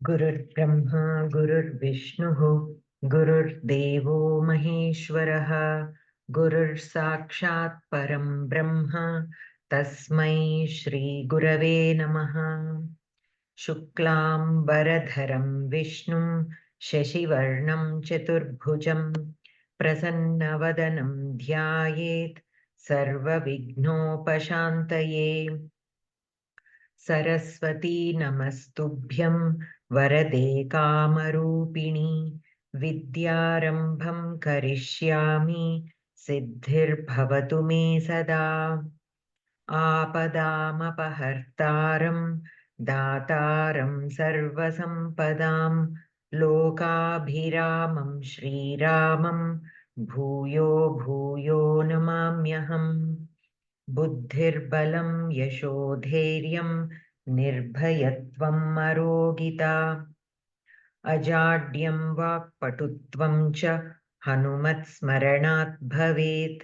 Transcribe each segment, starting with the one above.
गुरुर्ब्रह्मा गुरुर्विष्णुः गुरुर्देवो महेश्वरः गुरुर्साक्षात् परं ब्रह्म तस्मै श्रीगुरवे नमः। शुक्लाम्बरधरं विष्णुं शशिवर्णं चतुर्भुजं प्रसन्नवदनं ध्यायेत् सर्वविघ्नोपशान्तये। सरस्वती नमस्तुभ्यं वरदे कामरूपिणी विद्यारम्भं करिष्यामि सिद्धिर्भवतु मे सदा। आपदामपहर्तारं दातारं सर्वसम्पदां लोकाभिरामं श्रीरामं भूयो भूयो नमाम्यहम्। बुद्धिर्बलं यशोधैर्यं निर्भयत्वम् अरोगिता अजाड्यं वाक्पटुत्वं च हनुमत्स्मरणात् भवेत्।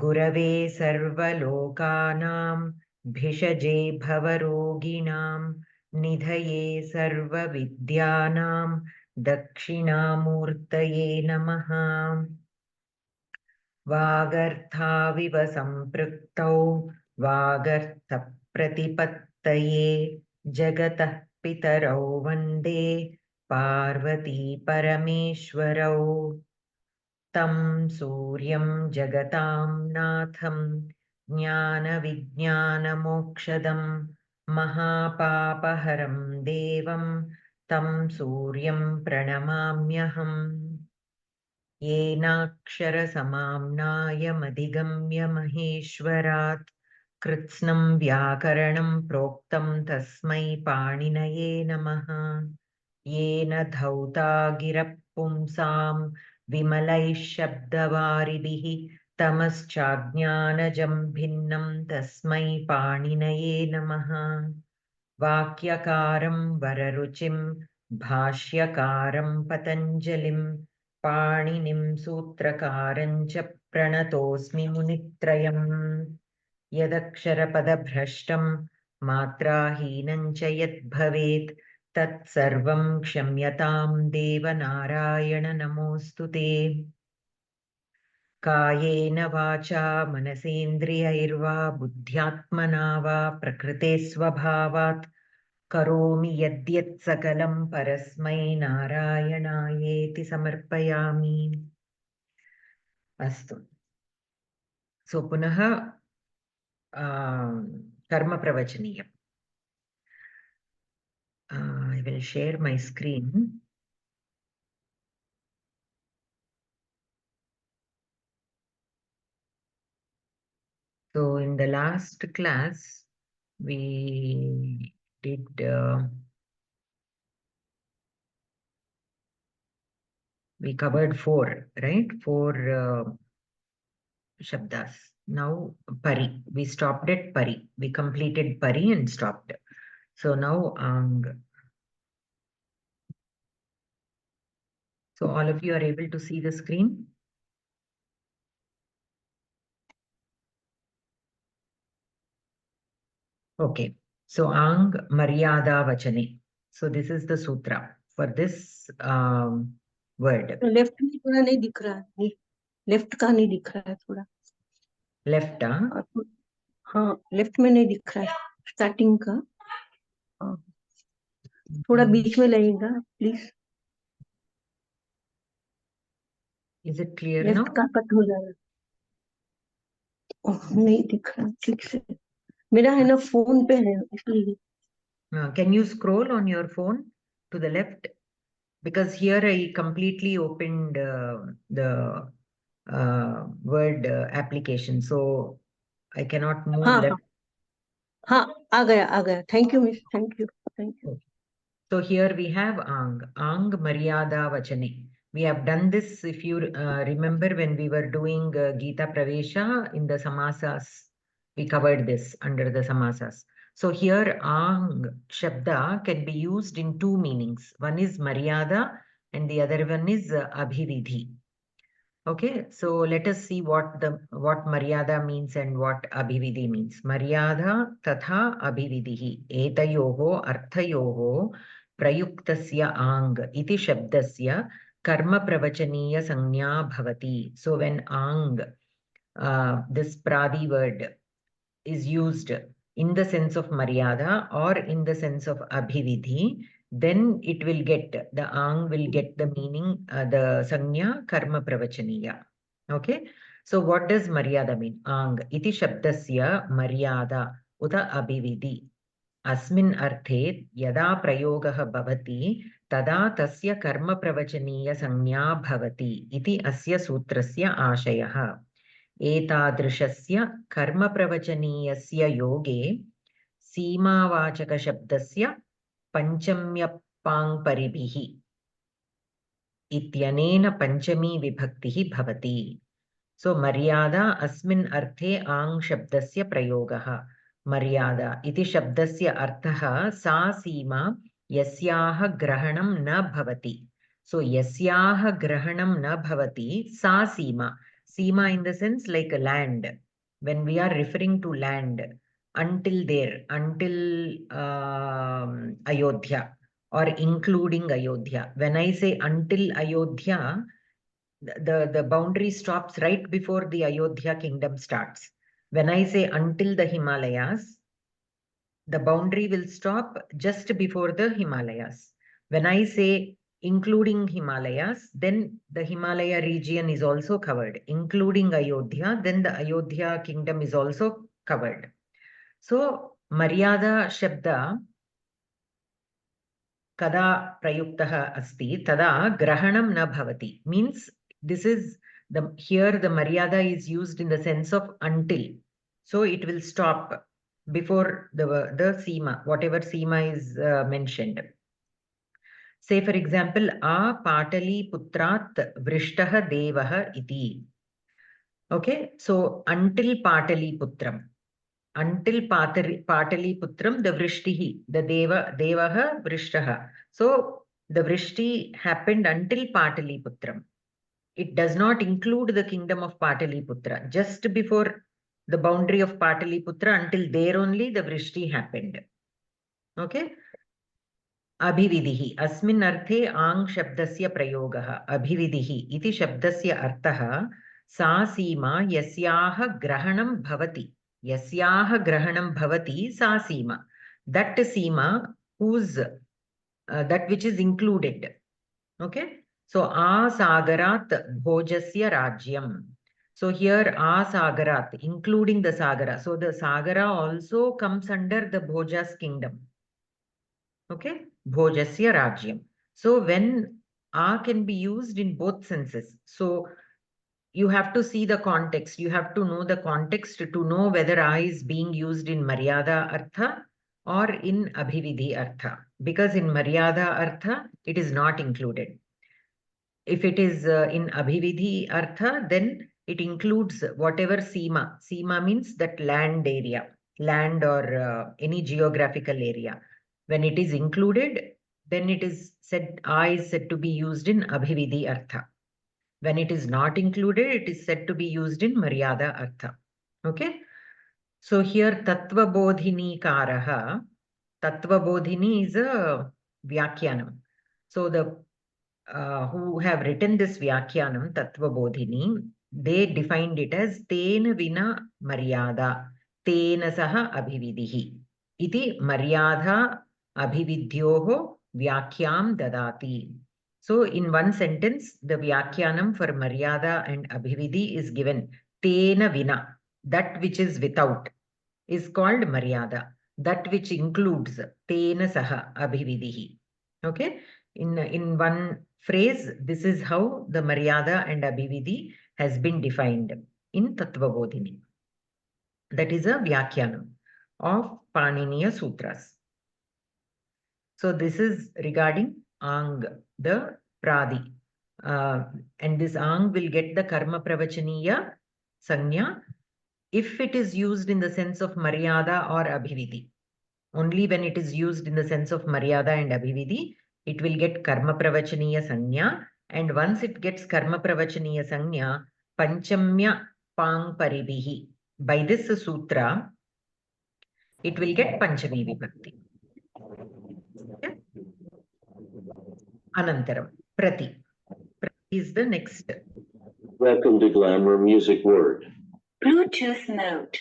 गुरवे सर्वलोकानां भिषजे भवरोगिणां निधये सर्वविद्यानां दक्षिणामूर्तये नमः। वागर्थाविव सम्पृक्तौ वागर्थप्रतिपत्तये जगतः पितरौ वन्दे पार्वती परमेश्वरौ। तं सूर्यं जगतां नाथं ज्ञानविज्ञानमोक्षदं महापापहरं देवं तं सूर्यं प्रणमाम्यहम्। येनाक्षरसमाम्नायमधिगम्य महेश्वरात् कृत्स्नं व्याकरणं प्रोक्तं तस्मै पाणिनये नमः। येन धौता गिरः पुंसां विमलैः शब्दवारिभिः तमश्चाज्ञानजं भिन्नं तस्मै पाणिनये नमः। वाक्यकारं वररुचिं भाष्यकारं पतञ्जलिं पाणिनिं सूत्रकारं च प्रणतोऽस्मि मुनित्रयम्। यदक्षरपदभ्रष्टं मात्राहीनं च यद्भवेत् तत्सर्वं क्षम्यतां देवनारायण नमोऽस्तु ते। कायेन वाचा मनसेन्द्रियैर्वा बुद्ध्यात्मना वा प्रकृते स्वभावात् करोमि यद्यत् सकलं परस्मै नारायणायेति समर्पयामि। अस्तु, सो पुनः कर्म प्रवचनीयम्. I will share my screen. So in the last class, we did we covered four, right? Four shabdas. Now pari. We stopped at pari. We completed pari and stopped. So now ang. So all of you are able to see the screen? Okay. So ang maryada vachane. So this is the sutra for this word. Left में थोड़ा नहीं दिख रहा है, left का नहीं दिख रहा है थोड़ा. Left, हाँ, लेफ्ट में नहीं दिख रहा है स्टार्टिंग का. थोड़ा बीच में लाइएगा please. Is it clear now? Left का कट हो जाएगा. नहीं दिख रहा ठीक से. मेरा है ना फोन पे है इसलिए. Can you scroll on your phone to the left? Because here I completely opened the word application, so I cannot move left. हाँ, आ गया. Thank you, miss. Thank you. So here we have ang maryada vachane. We have done this, if you remember, when we were doing Gita Pravesha in the samasas. We covered this under the samasas. So here ang shabda can be used in two meanings. One is maryada and the other one is abhividhi. Okay, so let us see what maryada means and what abhividhi means. Maryada tatha abhividhi etayoho arthayoho prayuktasya ang iti shabdasya karma pravachaniya sanya bhavati. So when ang, this pradi word, is used in the sense of maryada or in the sense of abhividhi, then it will get, the ang will get the meaning, the sanya karma pravachaniya. Okay. So what does maryada mean? Ang iti shabdasya maryada uta abhividhi. अस्मिन् अर्थे यदा प्रयोगः भवति तदा तस्य कर्म प्रवचनीय संज्ञा भवति इति अस्य सूत्रस्य आशयः। एतादृशस्य कर्म प्रवचनीयस्य योगे सीमावाचकशब्दस्य पञ्चम्यपाङ्परिभिः इत्यनेन पञ्चमी विभक्तिः भवति। So maryada अस्मिन् अर्थे आङ् शब्दस्य प्रयोगः। मर्यादा इति शब्दस्य अर्थः सा सीमा यस्याः ग्रहणं न भवति. So यस्याः ग्रहणं न भवति सा सीमा. Seema in the sense like a land. When we are referring to land, until there, until Ayodhya or including Ayodhya. When I say until Ayodhya, the boundary stops right before the Ayodhya kingdom starts. When I say until the Himalayas, the boundary will stop just before the Himalayas. When I say including Himalayas, then the Himalaya region is also covered. Including Ayodhya, then the Ayodhya kingdom is also covered. So, Maryada Shabda kada prayuktah asti tada grahanam na bhavati. Means this is the, here the Maryada is used in the sense of until. So it will stop before the seema, whatever seema is mentioned. Say for example, a patali putrat vrishtaha devah iti. Okay, so until patali putram. Until patali putram, the vrishtihi, the devaha vrishtaha. So the vrishti happened until patali putram. It does not include the kingdom of Pataliputra. Just before the boundary of Pataliputra, until there only the vrishti happened. Okay. Abhividihi. Asmin arthe ang shabdasya prayogaha. Abhividihi. Iti shabdasya artaha sa seema yasyaha grahanam bhavati. Yasyaha grahanam bhavati sa seema. That seema whose, that which is included. Okay. So, asagarat bhojasya rajyam. So, here asagarat, including the sagara. So, the sagara also comes under the bhoja's kingdom. Okay, bhojasya rajyam. So, when a can be used in both senses. So, you have to see the context. You have to know the context to know whether a is being used in maryada artha or in abhividhi artha. Because in maryada artha, it is not included. If it is in abhividhi artha, then it includes whatever seema. Seema means that land area, land or any geographical area. When it is included, then it is said, A is said to be used in abhividhi artha. When it is not included, it is said to be used in maryada artha. Okay. So here tattva bodhini karaha. Tattva bodhini is a vyakyanam. So the who have written this Vyakyanam, Tattva Bodhini, they defined it as Tena Vina Maryada, Tena Saha Abhividihi. Iti Maryada Abhividyoho Vyakyam Dadati. So in one sentence, the Vyakyanam for Maryada and Abhividhi is given. Tena Vina, that which is without, is called Maryada. That which includes Tena Saha Abhividihi. Okay. In one phrase, this is how the Maryada and Abhividhi has been defined in Tattva Bodhini. That is a Vyakyanam of Paniniya Sutras. So this is regarding Ang, the Pradi. And this Ang will get the Karma Pravachaniya Sanya if it is used in the sense of Maryada or Abhividhi. Only when it is used in the sense of Maryada and Abhividhi, it will get Karma Pravachaniya Sanya. And once it gets Karma Pravachaniya Sanya, Panchamya Pang Paribihi. By this sutra, it will get Panchami Vibhakti. Okay? Anantaram. Prati. Prati is the next. Welcome to Glamour Music Word. Bluetooth mode.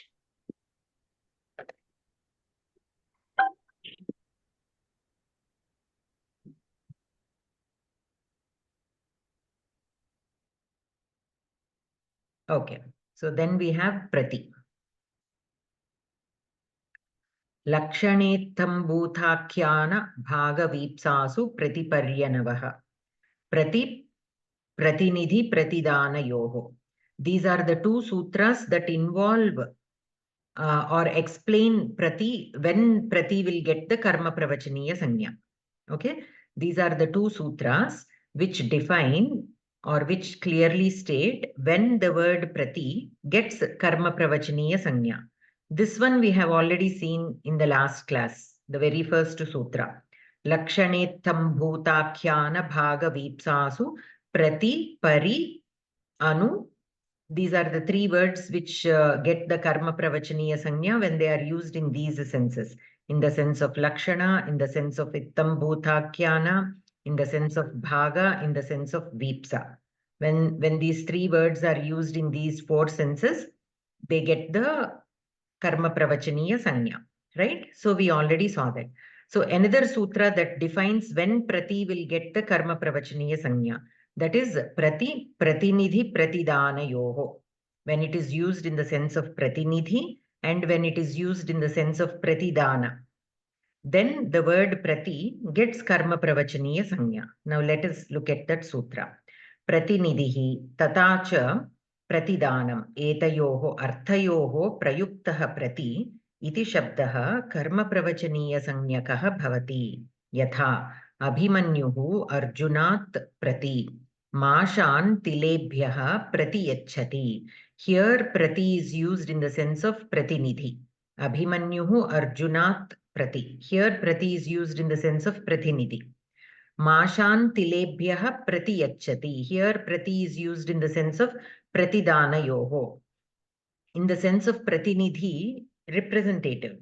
Okay. So then we have Prati. Lakshanetham bhutakyana bhagaveepsasu pratiparyanavaha. Prati, pratinidhi, pratidana yoho. These are the two sutras that involve or explain Prati, when Prati will get the karma pravachaniya sanya. Okay. These are the two sutras which define or which clearly state when the word Prati gets karma pravachaniya sanya. This one we have already seen in the last class, the very first sutra. Lakshanetham bhutakhyana bhaga vipsasu prati pari anu. These are the three words which get the karma pravachaniya sanya when they are used in these senses. In the sense of lakshana, in the sense of ittam bhutakhyana, in the sense of bhaga, in the sense of vipsa. When these three words are used in these four senses, they get the karma pravachaniya sanya, right? So we already saw that. So another sutra that defines when Prati will get the karma pravachaniya sanya, that is Prati, Pratinidhi, Pratidana yoho. When it is used in the sense of Pratinidhi and when it is used in the sense of Pratidana, then the word Prati gets karma pravachaniya sanya. Now let us look at that sutra. Pratinidhi tatacha प्रतिदानम एतयोः अर्थयोः प्रयुक्तः प्रति इति शब्दः कर्मप्रवचनीयसंज्ञकः भवति यथा अभिमन्युः अर्जुनात् प्रति माशान् तिलेभ्यः प्रति यच्छति. Here prati is used in the sense of pratinidhi. Abhimanyuhu arjunat prati. Here prati is used in the sense of pratinidhi. Mashan tilebhyah prati yachati. Here prati is used in the sense of pratidana yoho. In the sense of pratinidhi, representative.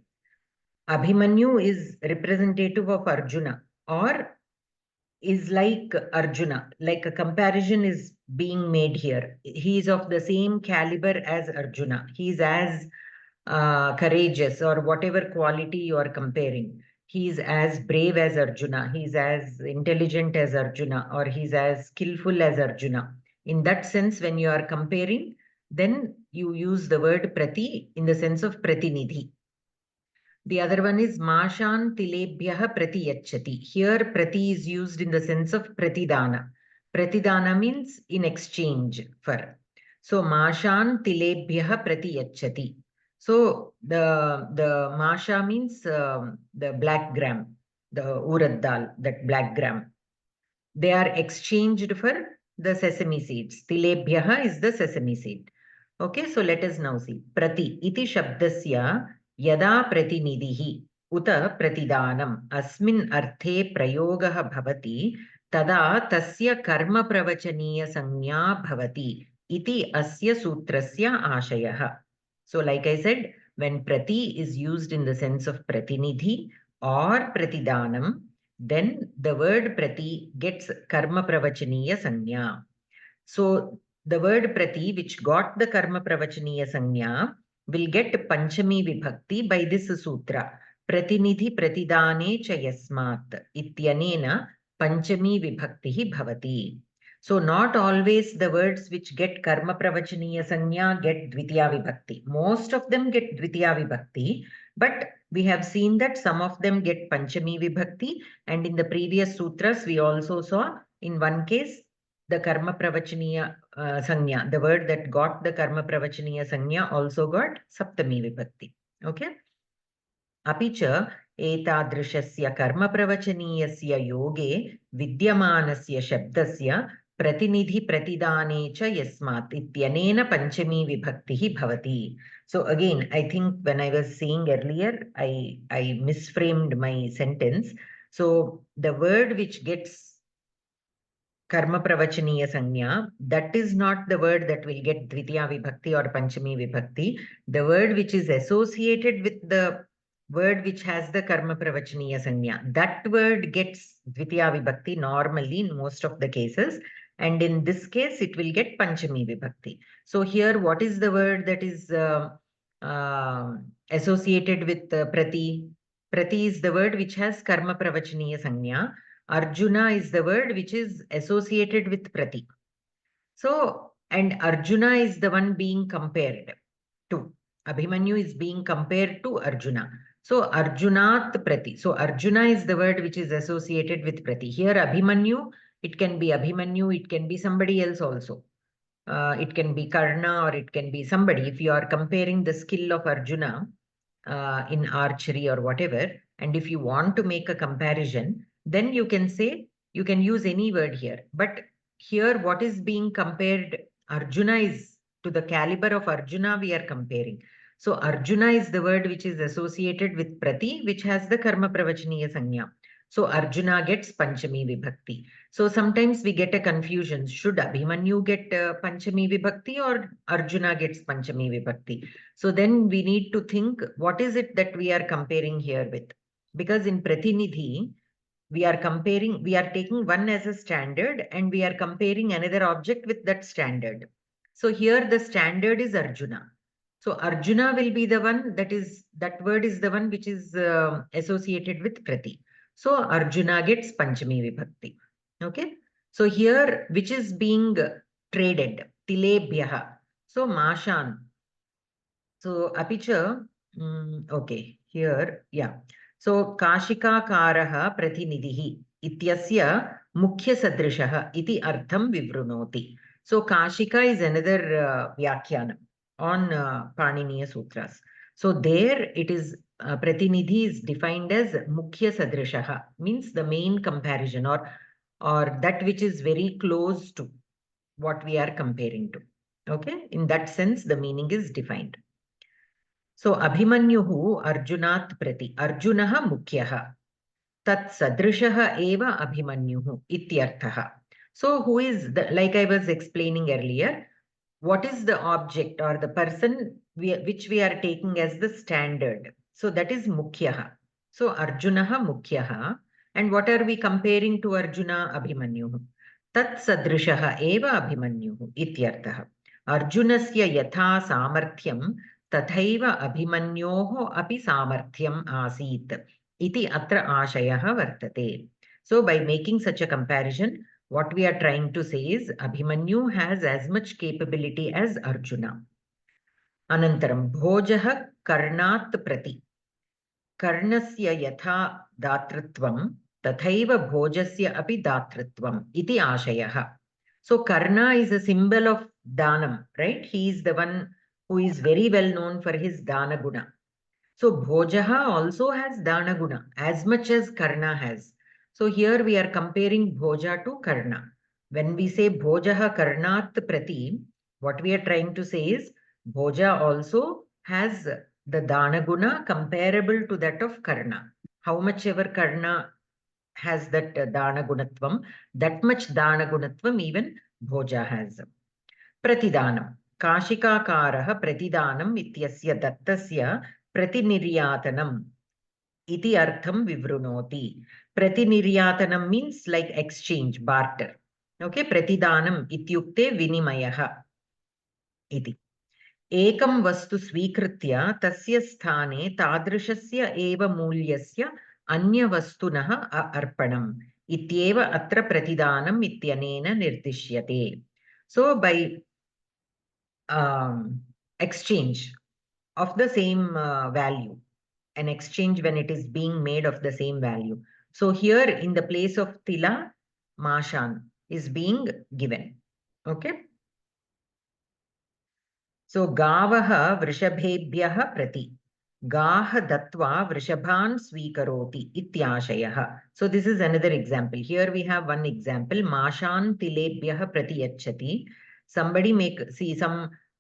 Abhimanyu is representative of Arjuna or is like Arjuna, like a comparison is being made here. He is of the same caliber as Arjuna. He is as courageous or whatever quality you are comparing. He is as brave as Arjuna. He is as intelligent as Arjuna, or he is as skillful as Arjuna. In that sense, when you are comparing, then you use the word prati in the sense of pratinidhi. The other one is mashan tilebhyah prati yachati. Here prati is used in the sense of pratidana. Pratidana means in exchange for. So mashan tilebhyah prati yachati. So the masha means the black gram, the urad dal, that black gram. They are exchanged for the sesame seeds. Tilebhyah is the sesame seed. Okay, so let us now see. Prati iti shabdasya yada pratinidhihi uta pratidanam asmin arthe prayogaha bhavati tada tasya karma pravachaniya sanya bhavati iti asya sutrasya ashayah. So like I said, when prati is used in the sense of pratinidhi or pratidanam, then the word prati gets karma pravachaniya sanya. So the word prati, which got the karma pravachaniya sanya, will get panchami vibhakti by this sutra. Pratinidhi pratidane cha yasmat ityanena panchami vibhakti bhavati. So not always the words which get karma pravachaniya sanya get dvitiya vibhakti. Most of them get dvitiya vibhakti, but we have seen that some of them get panchami vibhakti, and in the previous sutras we also saw in one case the karma pravachaniya sanya, the word that got the karma pravachaniya sanya also got saptami vibhakti. Okay. Apicha etadrishasya karma pravachaniyasya yoge vidyamanasya shabdasya pratinidhi pratidane cha yasmat ityanena panchami vibhakti bhavati. So again, I think when I was saying earlier, I misframed my sentence. So the word which gets karma pravachaniya sanya, that is not the word that will get dvitiya vibhakti or panchami vibhakti. The word which is associated with the word which has the karma pravachaniya sanya, that word gets dvitiya vibhakti normally in most of the cases. And in this case, it will get panchami vibhakti. So here, what is the word that is associated with prati? Prati is the word which has karma pravachaniya sanya. Arjuna is the word which is associated with prati. So, and Arjuna is the one being compared to. Abhimanyu is being compared to Arjuna. So, Arjunat Prati. So, Arjuna is the word which is associated with Prati. Here, Abhimanyu, it can be Abhimanyu, it can be somebody else also. It can be Karna or it can be somebody. If you are comparing the skill of Arjuna in archery or whatever, and if you want to make a comparison, then you can say, you can use any word here. But here, what is being compared? Arjuna is to the caliber of Arjuna we are comparing. So Arjuna is the word which is associated with Prati, which has the karma pravachaniya sanya. So Arjuna gets Panchami Vibhakti. So sometimes we get a confusion. Should Abhimanyu get Panchami Vibhakti or Arjuna gets Panchami Vibhakti? So then we need to think, what is it that we are comparing here with? Because in Pratinidhi, we are comparing, we are taking one as a standard and we are comparing another object with that standard. So here the standard is Arjuna. So Arjuna will be the one that word is the one which is associated with Prati. So Arjuna gets Panchami Vibhakti. Okay. So here, which is being traded, Tilebhyaha. So Mashan. So apicha, okay, here, yeah. So Kashika Karaha Pratinidhihi ityasya mukhya sadrishaha iti artham vivrunoti. So Kashika is another vyakarana on Paniniya Sutras. So there it is, Pratinidhi is defined as mukhya sadrishaha, means the main comparison or that which is very close to what we are comparing to. Okay, in that sense, the meaning is defined. So Abhimanyuhu Arjunat Prati. Arjunaha Mukhyaha. Tat Sadrishaha Eva Abhimanyuhu Ityarthaha. So who is the, like I was explaining earlier, what is the object or the person which we are taking as the standard? So that is Mukhyaha. So Arjunaha Mukhyaha. And what are we comparing to Arjuna? Abhimanyuhu. Tat Sadrishaha Eva Abhimanyuhu Ityarthaha. Arjunasya Yatha Samarthyam Tathaiva Abhimanyoho Api Samarthyam Asit iti atra ashayah vartate. So by making such a comparison, what we are trying to say is Abhimanyu has as much capability as Arjuna. Anantaram Bhojaha Karnat Prati. Karnasya yatha datritvam tathaiva bhojasya api datritvam iti ashayah. So Karna is a symbol of Danam, right? He is the one who is very well known for his Dana Guna. So Bhojaha also has Dana Guna as much as Karna has. So here we are comparing Bhoja to Karna. When we say Bhojaha Karnat Prati, what we are trying to say is Bhoja also has the Dana Guna comparable to that of Karna. How much ever Karna has that Dana Gunatvam, that much Dana Gunatvam even Bhoja has. Pratidanam. Kashikakaraha Pratidanam ityasya dattasya Pratiniryatanam iti artham vivrunoti. Pratiniryatanam means like exchange, barter. Okay, Pratidanam ityukte vinimayaha iti. Ekam vastu svikritya tasya sthane tadrishasya eva mulyasya anya vastunaha arpanam ityeva atra pratidanam ityanena nirdishyate. So by exchange of the same value, an exchange when it is being made of the same value. So here in the place of tila, mashan is being given. Okay. So gavaha vrishabhebhyaha prati. Gaha datva vrishabhan svikaroti ityashayah. So this is another example. Here we have one example. Mashan tilebhyaha prati yachati. Somebody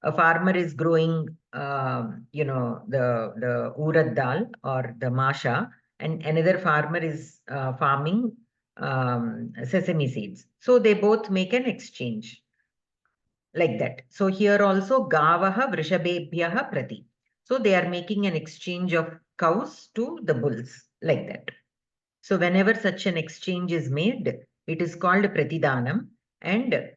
a farmer is growing, the urad dal or the masha, and another farmer is farming sesame seeds. So they both make an exchange like that. So here also gavaha vrishabebhyaha prati. So they are making an exchange of cows to the bulls, like that. So whenever such an exchange is made, it is called pratidanam. And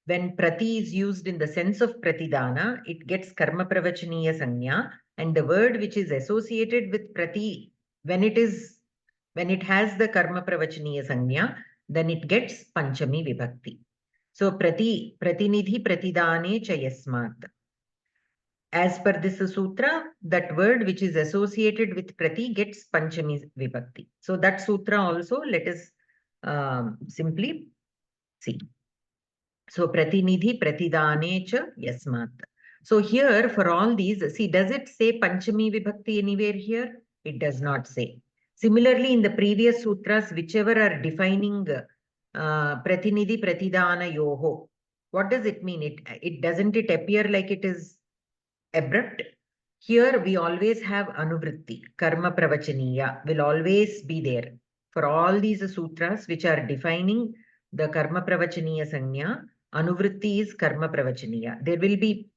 when prati is used in the sense of pratidana, it gets karma pravachaniya sanya, and the word which is associated with prati, when it has the karma pravachaniya sanya, then it gets panchami vibhakti. So pratinidhi pratidane cha yasmat. As per this sutra, that word which is associated with prati gets panchami vibhakti. So that sutra also let us simply see. So pratinidhi pratidane cha yasmat. So here for all these, see, does it say panchami vibhakti anywhere here? It does not say. Similarly, in the previous sutras, whichever are defining pratinidhi pratidana yoho, what does it mean? It doesn't it appear like it is abrupt? Here we always have anuvritti, karma pravachaniya will always be there. For all these sutras which are defining the karma pravachaniya sanya, anuvritti is karma pravachaniya. There will be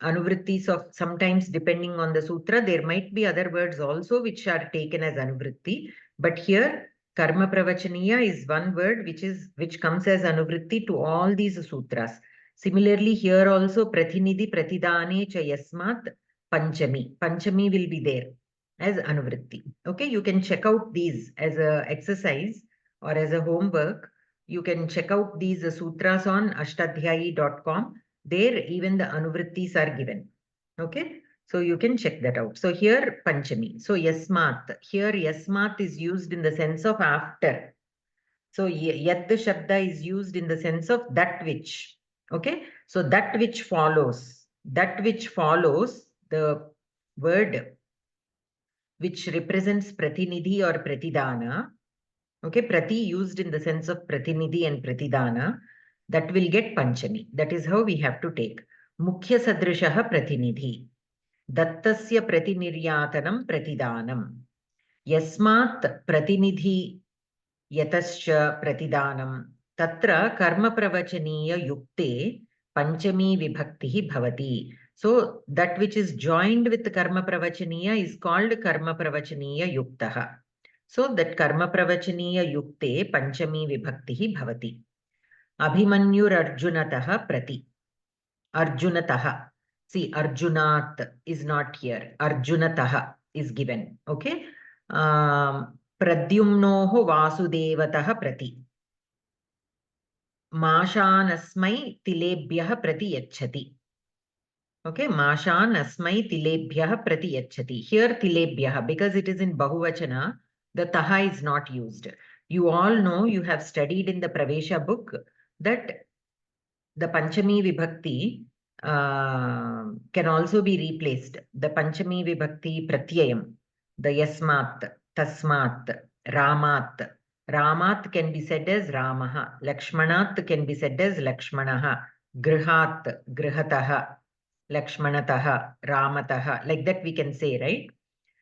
anuvrittis of sometimes depending on the sutra, there might be other words also which are taken as anuvritti. But here karma pravachaniya is one word which comes as anuvritti to all these sutras. Similarly, here also pratinidhi pratidane cha yasmat panchami. Panchami will be there as anuvritti. Okay, you can check out these as a exercise or as a homework. You can check out these sutras on ashtadhyayi.com. There even the anuvrittis are given. Okay, so you can check that out. So here panchami. So yasmat. Here yasmat is used in the sense of after. So yat shabda is used in the sense of that which. Okay, so that which follows. That which follows the word which represents pratinidhi or pratidana. Okay, prati used in the sense of pratinidhi and pratidana, that will get panchami. That is how we have to take. Mukhya sadrishaha pratinidhi. Dattasya pratiniryatanam pratidanam. Yasmat pratinidhi yatascha pratidanam. Tatra karma pravachaniya yukte panchami vibhakti bhavati. So that which is joined with karma pravachaniya is called karma pravachaniya yuktaha. So that karma pravachaniya yukte panchami vibhakti bhavati. Abhimanyur arjunataha prati. Arjunataha. See, Arjunat is not here. Arjunataha is given. Okay. Pradyumnoho vasudevataha prati. Mashan asmai tilebhyah prati yachati. Okay, Mashan asmai tilebhyah prati yachati. Here tilebhyah, because it is in Bahuvachana, the taha is not used. You all know, you have studied in the Pravesha book that the Panchami Vibhakti can also be replaced. The Panchami Vibhakti Pratyayam, the Yasmat, Tasmat, Ramat. Ramat can be said as Ramaha. Lakshmanat can be said as Lakshmanaha. Grihat, Grihataha. Lakshmanataha, Ramataha, like that we can say, right?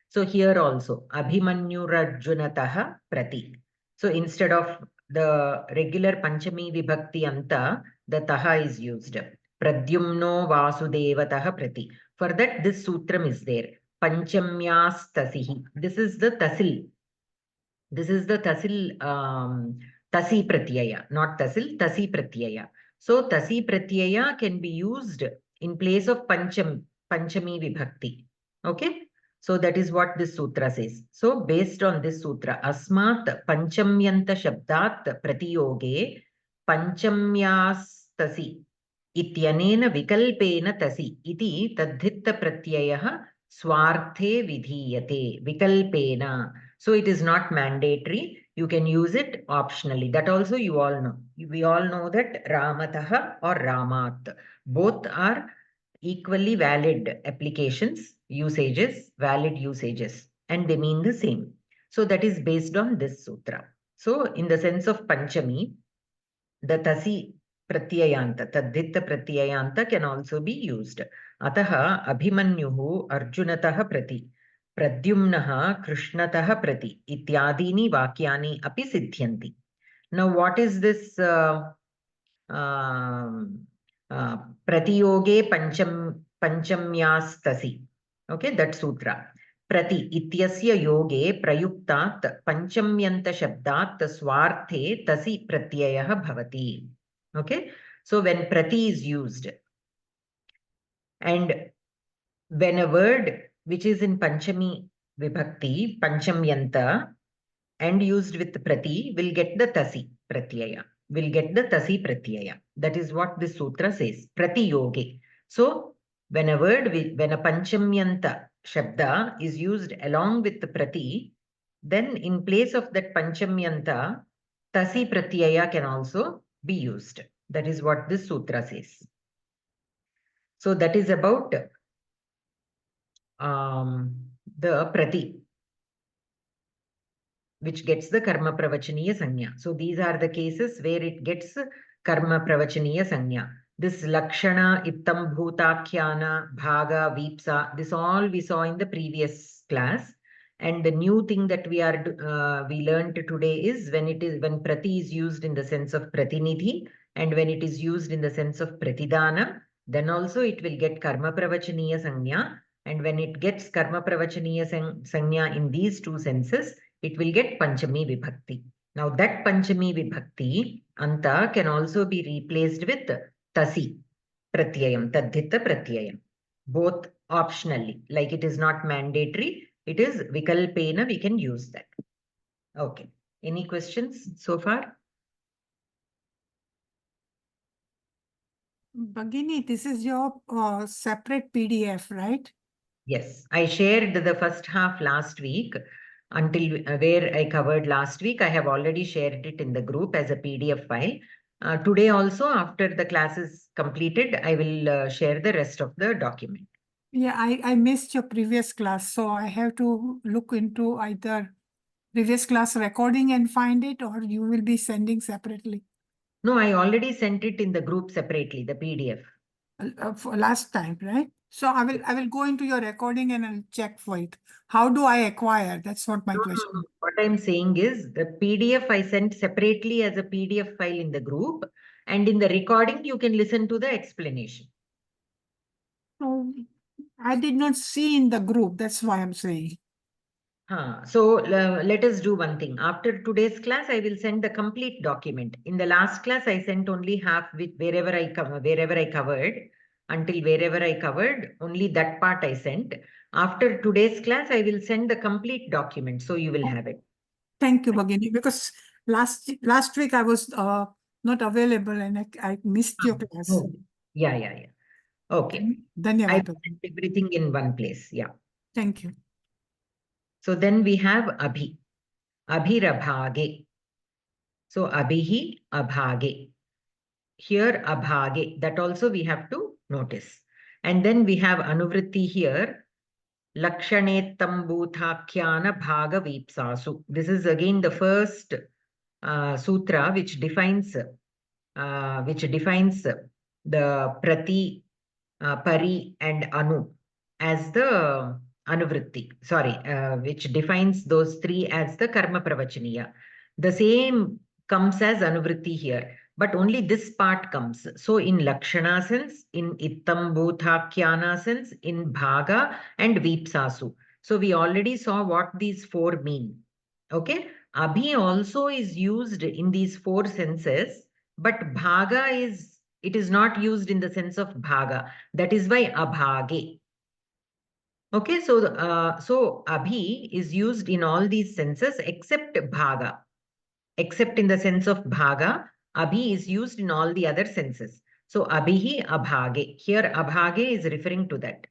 So here also, Abhimanyurarjunataha prati. So instead of the regular Panchami Vibhakti Anta, the Taha is used. Pradyumno Vasudevataha prati. For that, this sutram is there. Panchamyas tasihi. This is the tasil. This is the tasil tasi pratyaya, not tasil, tasi pratyaya. So tasi pratyaya can be used in place of panchami vibhakti. Okay, so that is what this sutra says. So based on this sutra, asmat panchamyanta shabdat pratiyoge panchamyas tasi ityanena vikalpena tasi iti tadhitta pratyayah swarte vidhiyate vikalpena. So it is not mandatory. You can use it optionally. That also you all know. We all know that Ramataha or Ramat. Both are equally valid applications, usages, valid usages, and they mean the same. So that is based on this sutra. So in the sense of Panchami, the tasi pratyayanta, tadhitta pratyayanta can also be used. Ataha abhimanyuhu arjunataha prati. Pradyumnaha Krishnataha prati ityadini vakyani api siddhyanti. Now, what is this pratiyoge panchamyastasi? Okay, that sutra. Prati ityasya yoge prayuktat panchamyanta shabdat swarte tasi pratyayah bhavati. Okay, so when prati is used, and when a word which is in Panchami Vibhakti, Panchamyanta, and used with Prati will get the Tasi Pratyaya, will get the Tasi Pratyaya. That is what this sutra says, Prati Yoge. So, when a word, when a Panchamyanta Shabda is used along with the Prati, then in place of that Panchamyanta, Tasi Pratyaya can also be used. That is what this sutra says. So, that is about the Prati, which gets the Karma Pravachaniya Sanya. So these are the cases where it gets Karma Pravachaniya Sanya. This Lakshana, Ittam, Bhutakhyana, Bhaga, Vipsa, this all we saw in the previous class. And the new thing that we learned today is when Prati is used in the sense of Pratinidhi, and when it is used in the sense of Pratidana, then also it will get Karma Pravachaniya Sanya. And when it gets Karma Pravachaniya Sanya in these two senses, it will get Panchami Vibhakti. Now that Panchami Vibhakti, Anta, can also be replaced with Tasi Pratyayam, Tadhita Pratyayam. Both optionally, like it is not mandatory, it is Vikalpena, we can use that. Okay. Any questions so far? Bhagini, this is your separate PDF, right? Yes, I shared the first half last week until where I covered last week. I have already shared it in the group as a PDF file. Today also, after the class is completed, I will share the rest of the document. Yeah, I missed your previous class, so I have to look into either previous class recording and find it, or you will be sending separately. No, I already sent it in the group separately, the PDF. For last time, right? So I will go into your recording and I'll check for it. How do I acquire? That's what my question. No. What I'm saying is the PDF I sent separately as a PDF file in the group, and in the recording you can listen to the explanation. So I did not see in the group. That's why I'm saying. So let us do one thing. After today's class, I will send the complete document. In the last class, I sent only half with wherever I covered, until wherever I covered, only that part I sent. After today's class, I will send the complete document, so you will have it. Thank you, Bhagini, because last week I was not available and I missed your class. Oh, yeah. Okay. I Dhanyavad. sent everything in one place. Yeah. Thank you. So then we have Abhi. Abhirabhage. So Abhihi, Abhage. Here Abhage. That also we have to notice. And then we have Anuvritti here. Lakshanettam Bhuthakyana Bhaga Vipsasu. This is again the first sutra which defines the Prati, Pari and Anu as the Anuvritti, which defines those three as the Karma Pravachaniya. The same comes as Anuvritti here, but only this part comes. So in Lakshana sense, in Ittam Bhuthakyana sense, in Bhaga and Vipsasu. So we already saw what these four mean. Okay. Abhi also is used in these four senses, but Bhaga is not used in the sense of Bhaga. That is why Abhage. Okay, so Abhi is used in all these senses except Bhaga. Except in the sense of Bhaga, Abhi is used in all the other senses. So Abhihi, Abhage. Here Abhage is referring to that.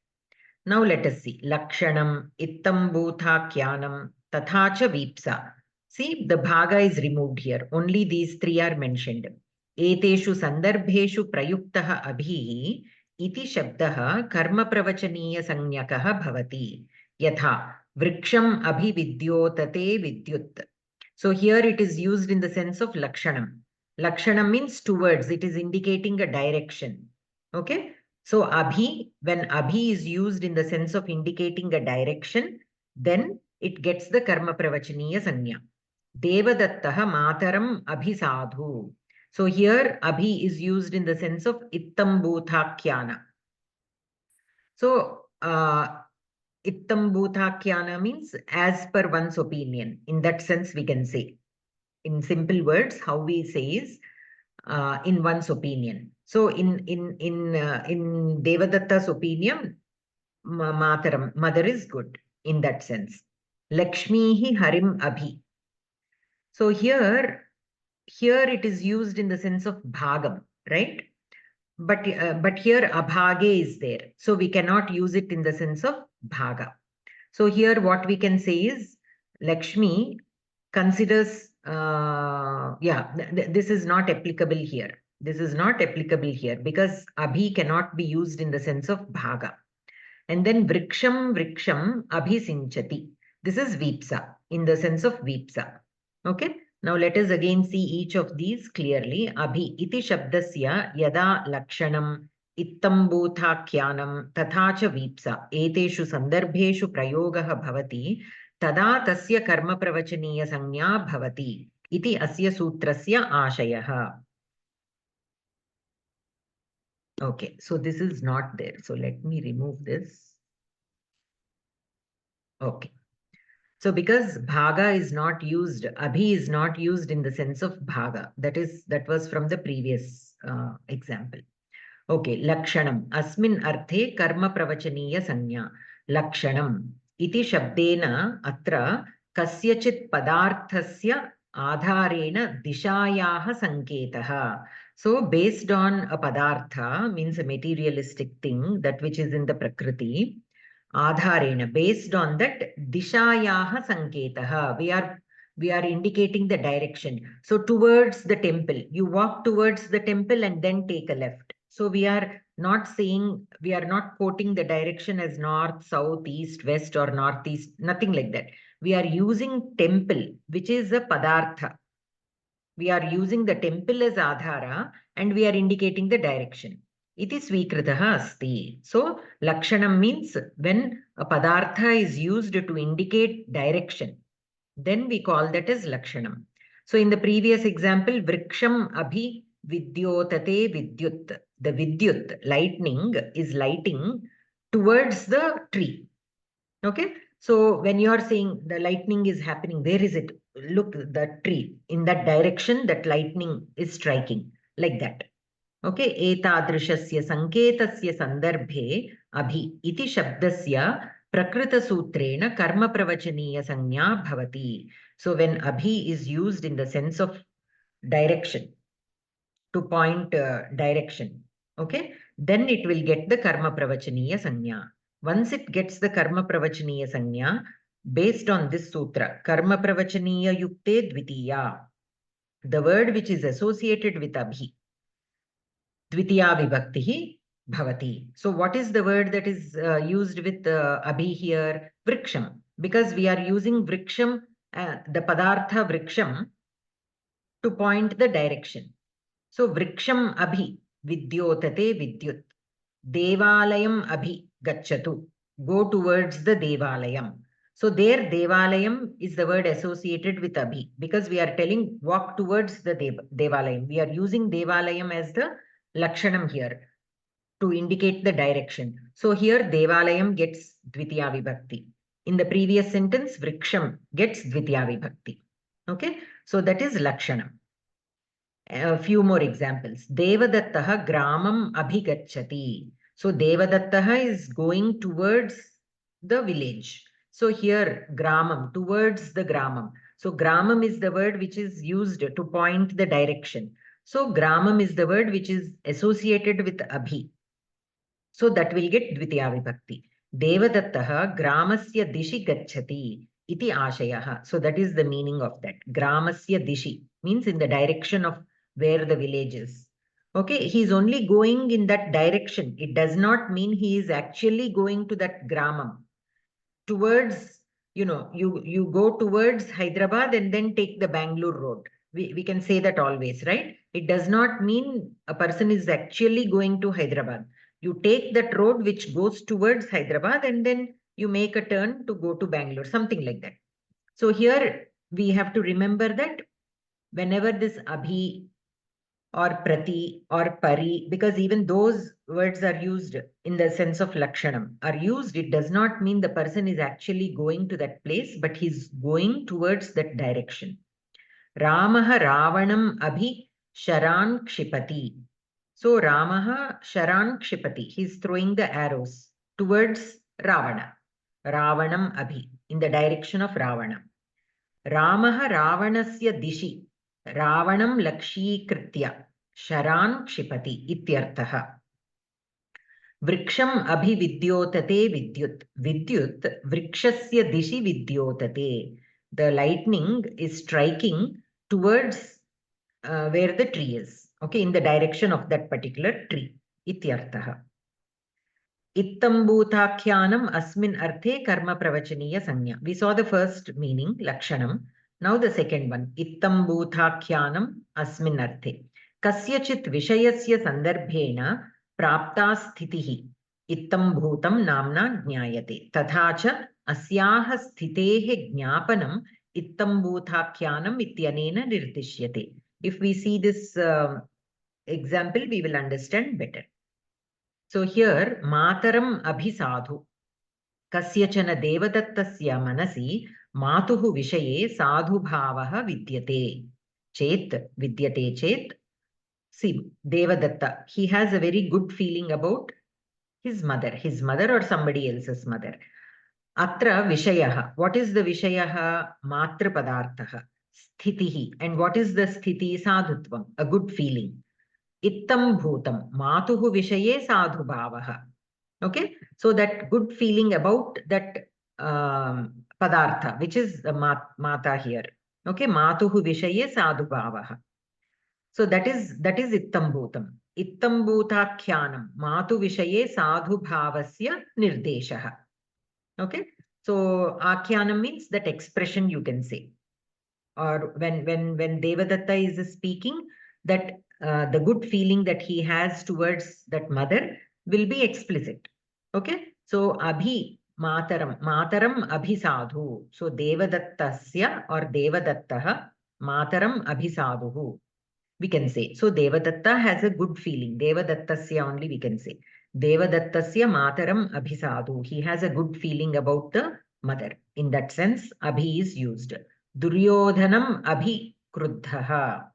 Now let us see. Lakshanam, Ittam Bhuthakhyanam, Tathacha Vipsa. See, the Bhaga is removed here. Only these three are mentioned. Eteshu Sandarbheshu Prayuktaha Abhihi iti Shabdaha Karma Pravachaniya Sanyakaha Bhavati. Yatha Vriksham Abhividyotate Vidyut. So here it is used in the sense of Lakshanam. Lakshanam means towards. It is indicating a direction. Okay. So Abhi, when Abhi is used in the sense of indicating a direction, then it gets the Karma Pravachaniya Sanya. Devadattaha Mataram Abhisadhu. So here Abhi is used in the sense of Ittam Bhuthakyana. So Ittam bhutakyana means as per one's opinion. In that sense, we can say. In simple words, how we say is in one's opinion. So in Devadatta's opinion, Mataram, mother is good in that sense. Lakshmihi Harim Abhi. So here it is used in the sense of bhagam, right? But here abhage is there. So we cannot use it in the sense of bhaga. So here what we can say is Lakshmi considers, this is not applicable here. This is not applicable here because abhi cannot be used in the sense of bhaga. And then vriksham abhisinchati. This is vipsa in the sense of vipsa. Okay. Now let us again see each of these clearly. Abhi iti shabdasya yada lakshanam ittam bhutakhyanam tatha cha vipsa eteshu sandarbheshu prayogaha bhavati tada tasya karma pravachaniya sanya bhavati iti asya sutrasya ashayah. Okay, so this is not there. So let me remove this. Okay. So because bhaga is not used, abhi is not used in the sense of bhaga. That was from the previous example. Okay, lakshanam. Asmin arthe karma pravachaniya sanya. Lakshanam. Iti shabdena atra kasyachit padarthasya adharena dishayaha sanketaha. So based on a padartha means a materialistic thing, that which is in the prakriti. Adharena, based on that, dishayaha sanketaha. We are indicating the direction. So towards the temple, you walk towards the temple and then take a left. So we are not quoting the direction as north, south, east, west, or northeast, nothing like that. We are using temple, which is a padartha. We are using the temple as adhara and we are indicating the direction. Iti swikritaha asti. So lakshanam means when a padartha is used to indicate direction, then we call that as lakshanam. So in the previous example, vriksham abhi vidyotate vidyut. The vidyut, lightning, is lighting towards the tree. Okay. So when you are saying the lightning is happening, where is it? Look, the tree. In that direction, that lightning is striking. Like that. Okay. Etadrishasya sanketasya sandarbhe abhi iti shabdasya prakrita sutrena karma pravachaniya sanya bhavati. So when abhi is used in the sense of direction, to point direction, okay, then it will get the karma pravachaniya sanya. Once it gets the karma pravachaniya sanya, based on this sutra, karma pravachaniya yukte dvitiya, the word which is associated with abhi, dvitiya vibhaktihi bhavati. So what is the word that is used with abhi here? Vriksham. Because we are using vriksham, the padartha vriksham, to point the direction. So vriksham abhi vidyotate vidyut. Devalayam abhi gacchatu. Go towards the devalayam. So there devalayam is the word associated with abhi because we are telling walk towards the devalayam. We are using devalayam as the lakshanam here to indicate the direction. So here devalayam gets dvitiya vibhakti. In the previous sentence, vriksham gets dvitiya vibhakti. Okay, so that is lakshanam. A few more examples. Devadattaha gramam abhigacchati. So Devadattaha is going towards the village. So here gramam, towards the gramam. So gramam is the word which is used to point the direction. So gramam is the word which is associated with abhi. So that will get dvitiya vibhakti. Devadattaha gramasya dishi gacchati iti ashayaha. So that is the meaning of that. Gramasya dishi means in the direction of where the village is. Okay, he is only going in that direction. It does not mean he is actually going to that gramam. Towards, you go towards Hyderabad and then take the Bangalore road. We can say that always, right? It does not mean a person is actually going to Hyderabad. You take that road which goes towards Hyderabad and then you make a turn to go to Bangalore, something like that. So here we have to remember that whenever this abhi or prati or pari, because even those words are used in the sense of lakshanam, are used. It does not mean the person is actually going to that place, but he's going towards that direction. Ramaha Ravanam Abhi Sharan Kshipati. So Ramaha Sharan Kshipati. He's throwing the arrows towards Ravana. Ravanam Abhi, in the direction of Ravana. Ramaha Ravanasya Dishi. Ravanam Lakshikritya. Sharan Kshipati ityarthaha. Vriksham abhividyotate vidyut. Vidyut vrikshasya dishi vidyotate. The lightning is striking towards where the tree is. Okay, in the direction of that particular tree. Ityarthaha. Ittambhutakhyanam asmin arthe karma pravachaniya sanya. We saw the first meaning, lakshanam. Now the second one, Ittambhutakhyanam asmin arthe. Kasyachit vishayasya sandarbhena prapta sthitihi. Ittambhutam namna jnayate. Tatha cha asyaha sthitehe jnapanam Ittambhutakhyanam ityanena nirdishyate. If we see this example, we will understand better. So here, Mataram Abhisadhu. Kasyachana Devadattasya Manasi Matuhu Vishaye Sadhu Bhavaha Vidyate. Chet, Vidyate Chet. See, Devadatta, he has a very good feeling about his mother or somebody else's mother. Atra Vishayaha. What is the Vishayaha? Matra Padarthaha. Sthitihi. And what is the Sthiti? Sadhutvam, a good feeling. Ittam bhutam, matuhu vishaye sadhu bhavaha. Okay, so that good feeling about that padartha, which is the mata here. Okay, matuhu vishaye sadhu bhavaha. So that is ittam bhutam. Ittam bhutakhyanam, matu vishaye sadhu bhavasya nirdeshaha. Okay, so akhyanam means that expression, you can say. Or when Devadatta is speaking, that the good feeling that he has towards that mother will be explicit. Okay, so abhi mataram abhisadhu. So Devadattasya or Devadattaha mataram abhisadhu, we can say. So Devadatta has a good feeling. Devadattasya only we can say. Devadattasya mataram abhisadhu. He has a good feeling about the mother. In that sense, abhi is used. Duryodhanam abhi kruddhaha.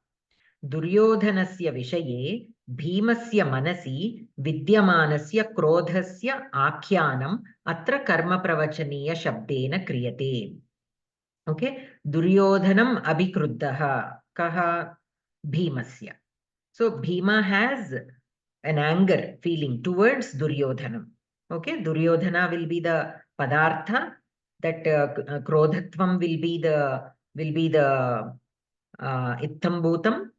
Duryodhanasya vishaye bhimasya manasi vidyamanasya krodhasya akhyanam atra karma pravachaniya shabdena kriyate. Okay, Duryodhanam abhikruddaha. Kaha? Bhimasya. So Bhima has an anger feeling towards Duryodhanam. Okay, Duryodhana will be the padartha, that krodhatvam will be the ittambhutam,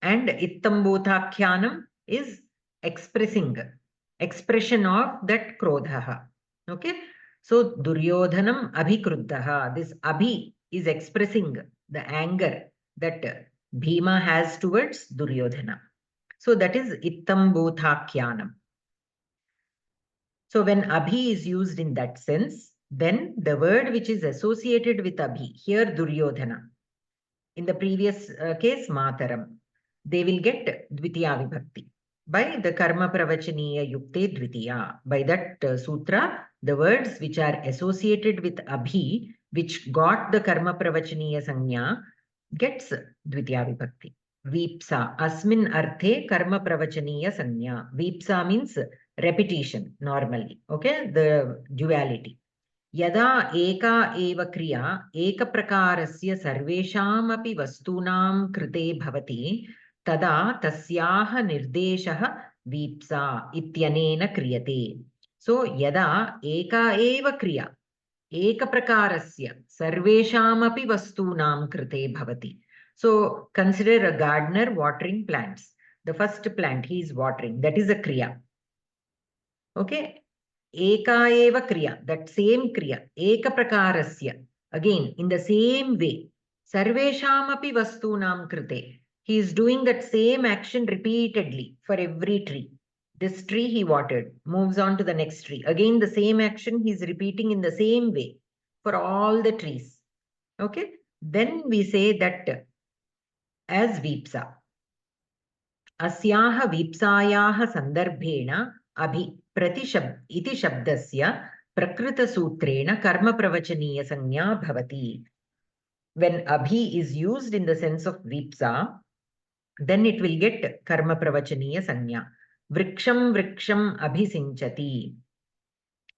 and ittambhutakhyanam is expression of that krodhaha. Okay, so Duryodhanam abhikruddaha. This abhi is expressing the anger that Bhima has towards Duryodhana. So that is ittambhutakhyanam. So when abhi is used in that sense, then the word which is associated with abhi, here Duryodhana, in the previous case mataram, they will get dvitiya vibhakti by the karma pravachaniya yukte dvitiya. By that sutra, the words which are associated with abhi, which got the karma pravachaniya sanya, gets dvitiya vibhakti. Vipsa, asmin arthe karma pravachaniya sanya. Vipsa means repetition normally. Okay, the duality. Yada eka eva kriya ekaprakarasya sarveshamapi vastūnām krite bhavati tada tasyaha nirdeshaha vipsa ityanena kriyate. So yada eka eva kriya ekaprakarasya sarveshamapi vastūnām krite bhavati. So consider a gardener watering plants. The first plant he is watering, that is a kriya. Okay. Eka eva kriya, that same kriya, eka prakarasya, again in the same way, sarveshamapi vastūnām krite. He is doing that same action repeatedly for every tree. This tree he watered, moves on to the next tree. Again the same action he is repeating in the same way for all the trees. Okay, then we say that as vipsa. अस्याः वीप्सायाः सन्दर्भेण अभि इति शब्दस्य प्रकृतसूत्रेण कर्मप्रवचनीयसंज्ञा भवति. When abhi is used in the sense of vipsa, then it will get karma pravachaniya sanya. Vriksham vriksham abhisinchati.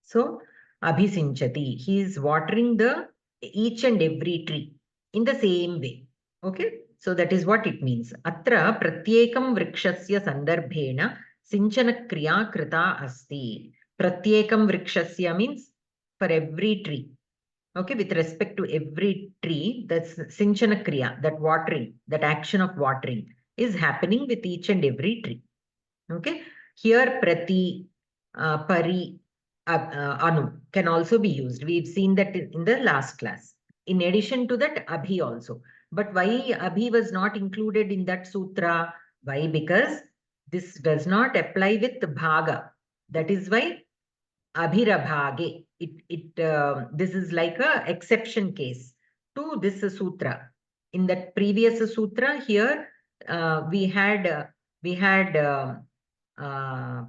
So abhisinchati, he is watering the each and every tree in the same way. Okay, so that is what it means. Atra pratyekam vrikshasya sandarbhena sinchana kriya krita asti. Pratyekam vrikshasya means for every tree. Okay, with respect to every tree, that's sinchana kriya, that watering, that action of watering is happening with each and every tree. Okay, here prati, pari, anu can also be used. We've seen that in the last class. In addition to that, abhi also. But why abhi was not included in that sutra? Why? Because this does not apply with bhaga. That is why abhirabhage. This is like a exception case to this sutra. In that previous sutra, here we had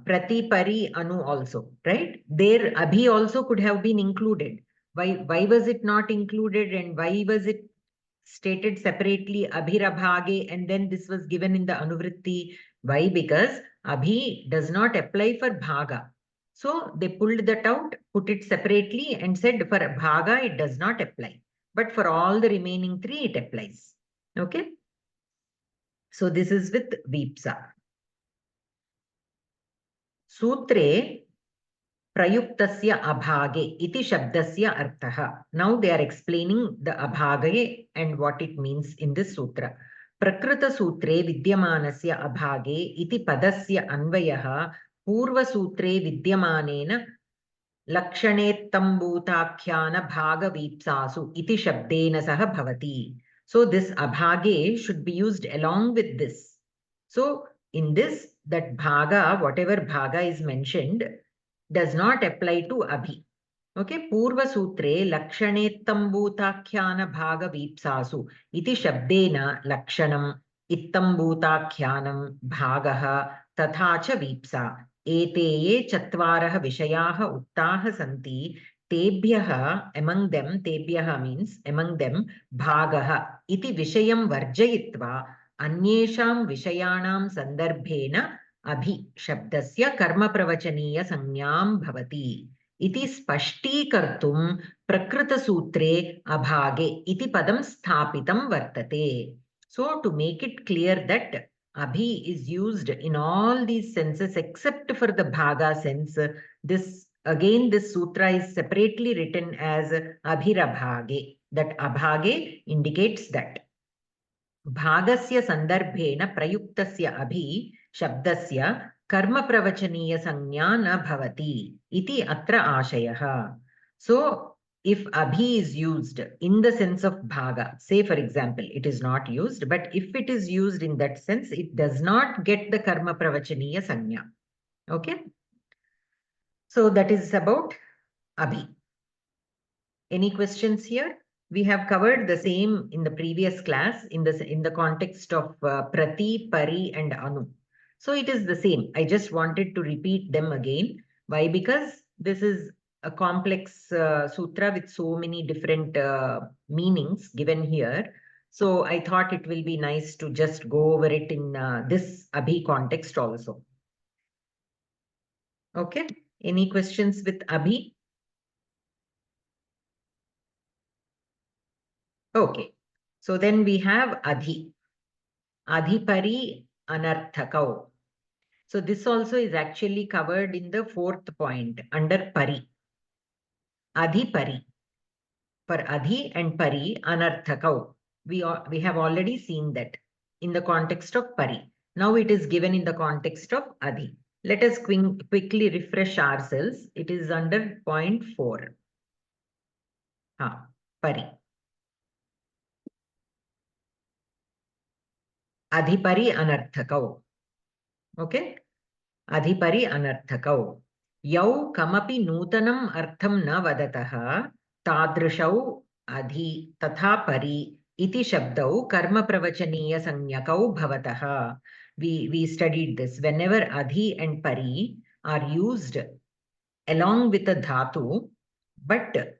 prati pari anu also, right? There abhi also could have been included. Why was it not included, and why was it stated separately abhirabhage, and then this was given in the anuvritti? Why? Because abhi does not apply for bhaga. So they pulled that out, put it separately, and said for bhaga it does not apply. But for all the remaining three, it applies. Okay. So this is with vipsa. Sutre prayuktasya abhage iti shabdasya arthaha. Now they are explaining the abhage and what it means in this sutra. Prakrita sutre vidyamanasya abhage iti padasya anvayaha पूर्वसूत्रे विद्यमानेन लक्षणेत्तम्बूताख्यान भागवीप्सासु इति शब्देन सह भवति. So this abhage should be used along with this. So in this, that bhaga, whatever bhaga is mentioned, does not apply to abhi. Okay, Purva Sutre Lakshanetambhutakhyana Bhaga Vipsasu iti Shabdena Lakshanam Ittambhutakyanam Bhagaha Tathacha Vipsa Eteye Chatvaraha Vishayaha Uttaha Santi Tebhyaha, among them, Tebhyaha means among them, Bhagaha iti Vishayam Varjayitva Anyesham Vishayanam Sandarbhena Abhi Shabdasya Karma Pravachaniya Sanyam Bhavati. इति स्पष्टीकर्तुं प्रकृतसूत्रे अभागे इति पदं स्थापितं वर्तते. So to make it clear that abhi is used in all these senses except for the bhaga sense, this sutra is separately written as abhirabhage. That abhage indicates that bhagasya sandarbhena prayuktasya abhi shabdasya कर्म प्रवचनीय संज्ञा न भवति इति अत्र आशयः. So if abhi is used in the sense of bhaga, say for example, it is not used, but if it is used in that sense, it does not get the karma pravachaniya sanya. Okay. So that is about abhi. Any questions here? We have covered the same in the previous class in the context of prati, pari and anu. So it is the same. I just wanted to repeat them again. Why? Because this is a complex sutra with so many different meanings given here. So I thought it will be nice to just go over it in this abhi context also. Okay. Any questions with abhi? Okay. So then we have adhi. Adhipari anarthakau. So this also is actually covered in the fourth point under pari. Adhipari. For adhi and pari anarthakau. We have already seen that in the context of pari. Now it is given in the context of adhi. Let us quickly refresh ourselves. It is under point 4. Pari. Adhipari anarthakau. Okay. Adhipari anarthakau. Yau kamapi nutanam artham na vadataha tadrishau adhi tatha pari iti shabdau karma pravachaniya sanyakau bhavataha. we studied this. Whenever adhi and pari are used along with a dhatu, but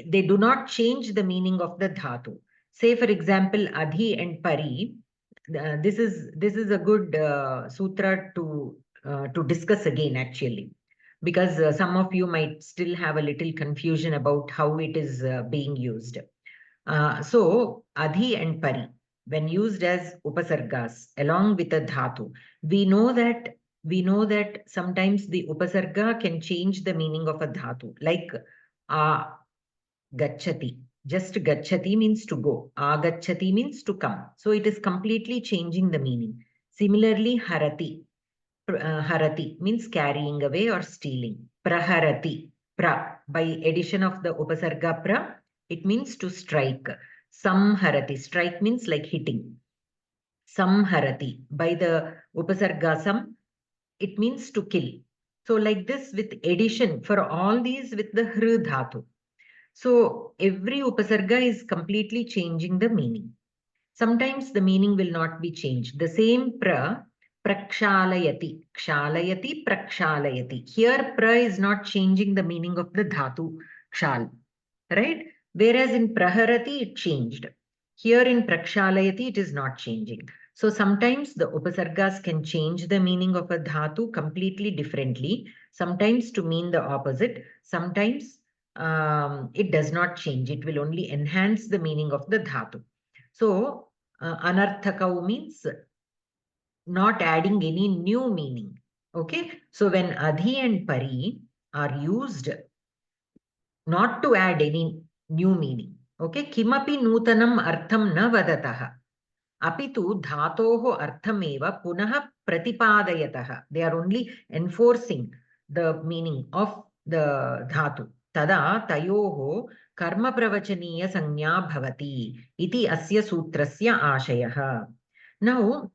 they do not change the meaning of the dhatu. Say, for example, adhi and pari. This is a good sutra to discuss again, actually, because some of you might still have a little confusion about how it is being used. So, adhi and pari, when used as upasargas along with a dhatu, we know that sometimes the upasarga can change the meaning of a dhatu, like gachati. Just gachati means to go. Agachati means to come. So it is completely changing the meaning. Similarly, harati. Harati means carrying away or stealing. Praharati. By addition of the upasarga pra, it means to strike. Samharati. Strike means like hitting. Samharati. By the upasarga sam, it means to kill. So like this with addition for all these with the hru dhatu. So every upasarga is completely changing the meaning. Sometimes the meaning will not be changed. The same prakshalayati, kshalayati, prakshalayati. Here pra is not changing the meaning of the dhatu kshal, right? Whereas in praharati it changed. Here in prakshalayati it is not changing. So sometimes the upasargas can change the meaning of a dhatu completely differently, sometimes to mean the opposite, sometimes it does not change. It will only enhance the meaning of the dhatu. So, anarthakau means not adding any new meaning. Okay. So, when adhi and pari are used not to add any new meaning. Okay. Kimapi nutanam artham na vadataha. Apitu dhatoho arthameva punaha pratipadayataha. They are only enforcing the meaning of the dhatu. Tada tayoho karma pravachaniya sanya bhavati iti asya sutrasya ashayah. Now,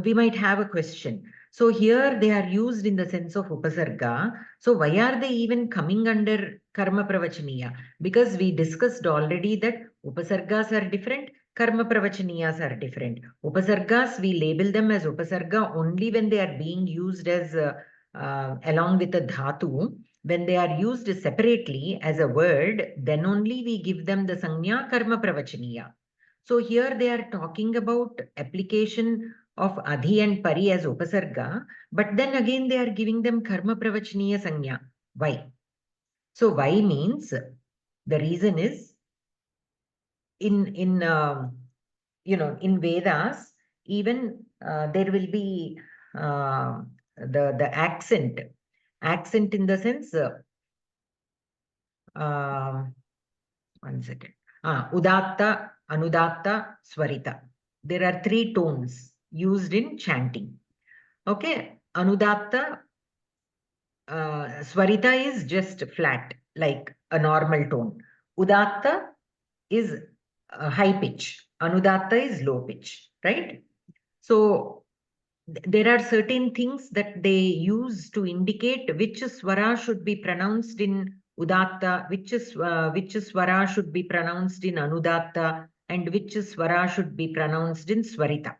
we might have a question. So here they are used in the sense of upasarga. So why are they even coming under karma pravachaniya? Because we discussed already that upasargas are different, karma pravachaniyas are different. Upasargas, we label them as upasarga only when they are being used as along with a dhatu. When they are used separately as a word, then only we give them the sanya karma pravachaniya. So here they are talking about application of adhi and pari as upasarga, but then again they are giving them karma pravachaniya sanya. Why? So why means the reason is in Vedas, even there will be the accent in the sense one second. Udatta, anudatta, swarita. There are 3 tones used in chanting. Okay, anudatta, swarita is just flat, like a normal tone. Udatta is high pitch. Anudatta is low pitch, right? So there are certain things that they use to indicate which swara should be pronounced in udatta, which swara should be pronounced in anudatta, and which swara should be pronounced in swarita.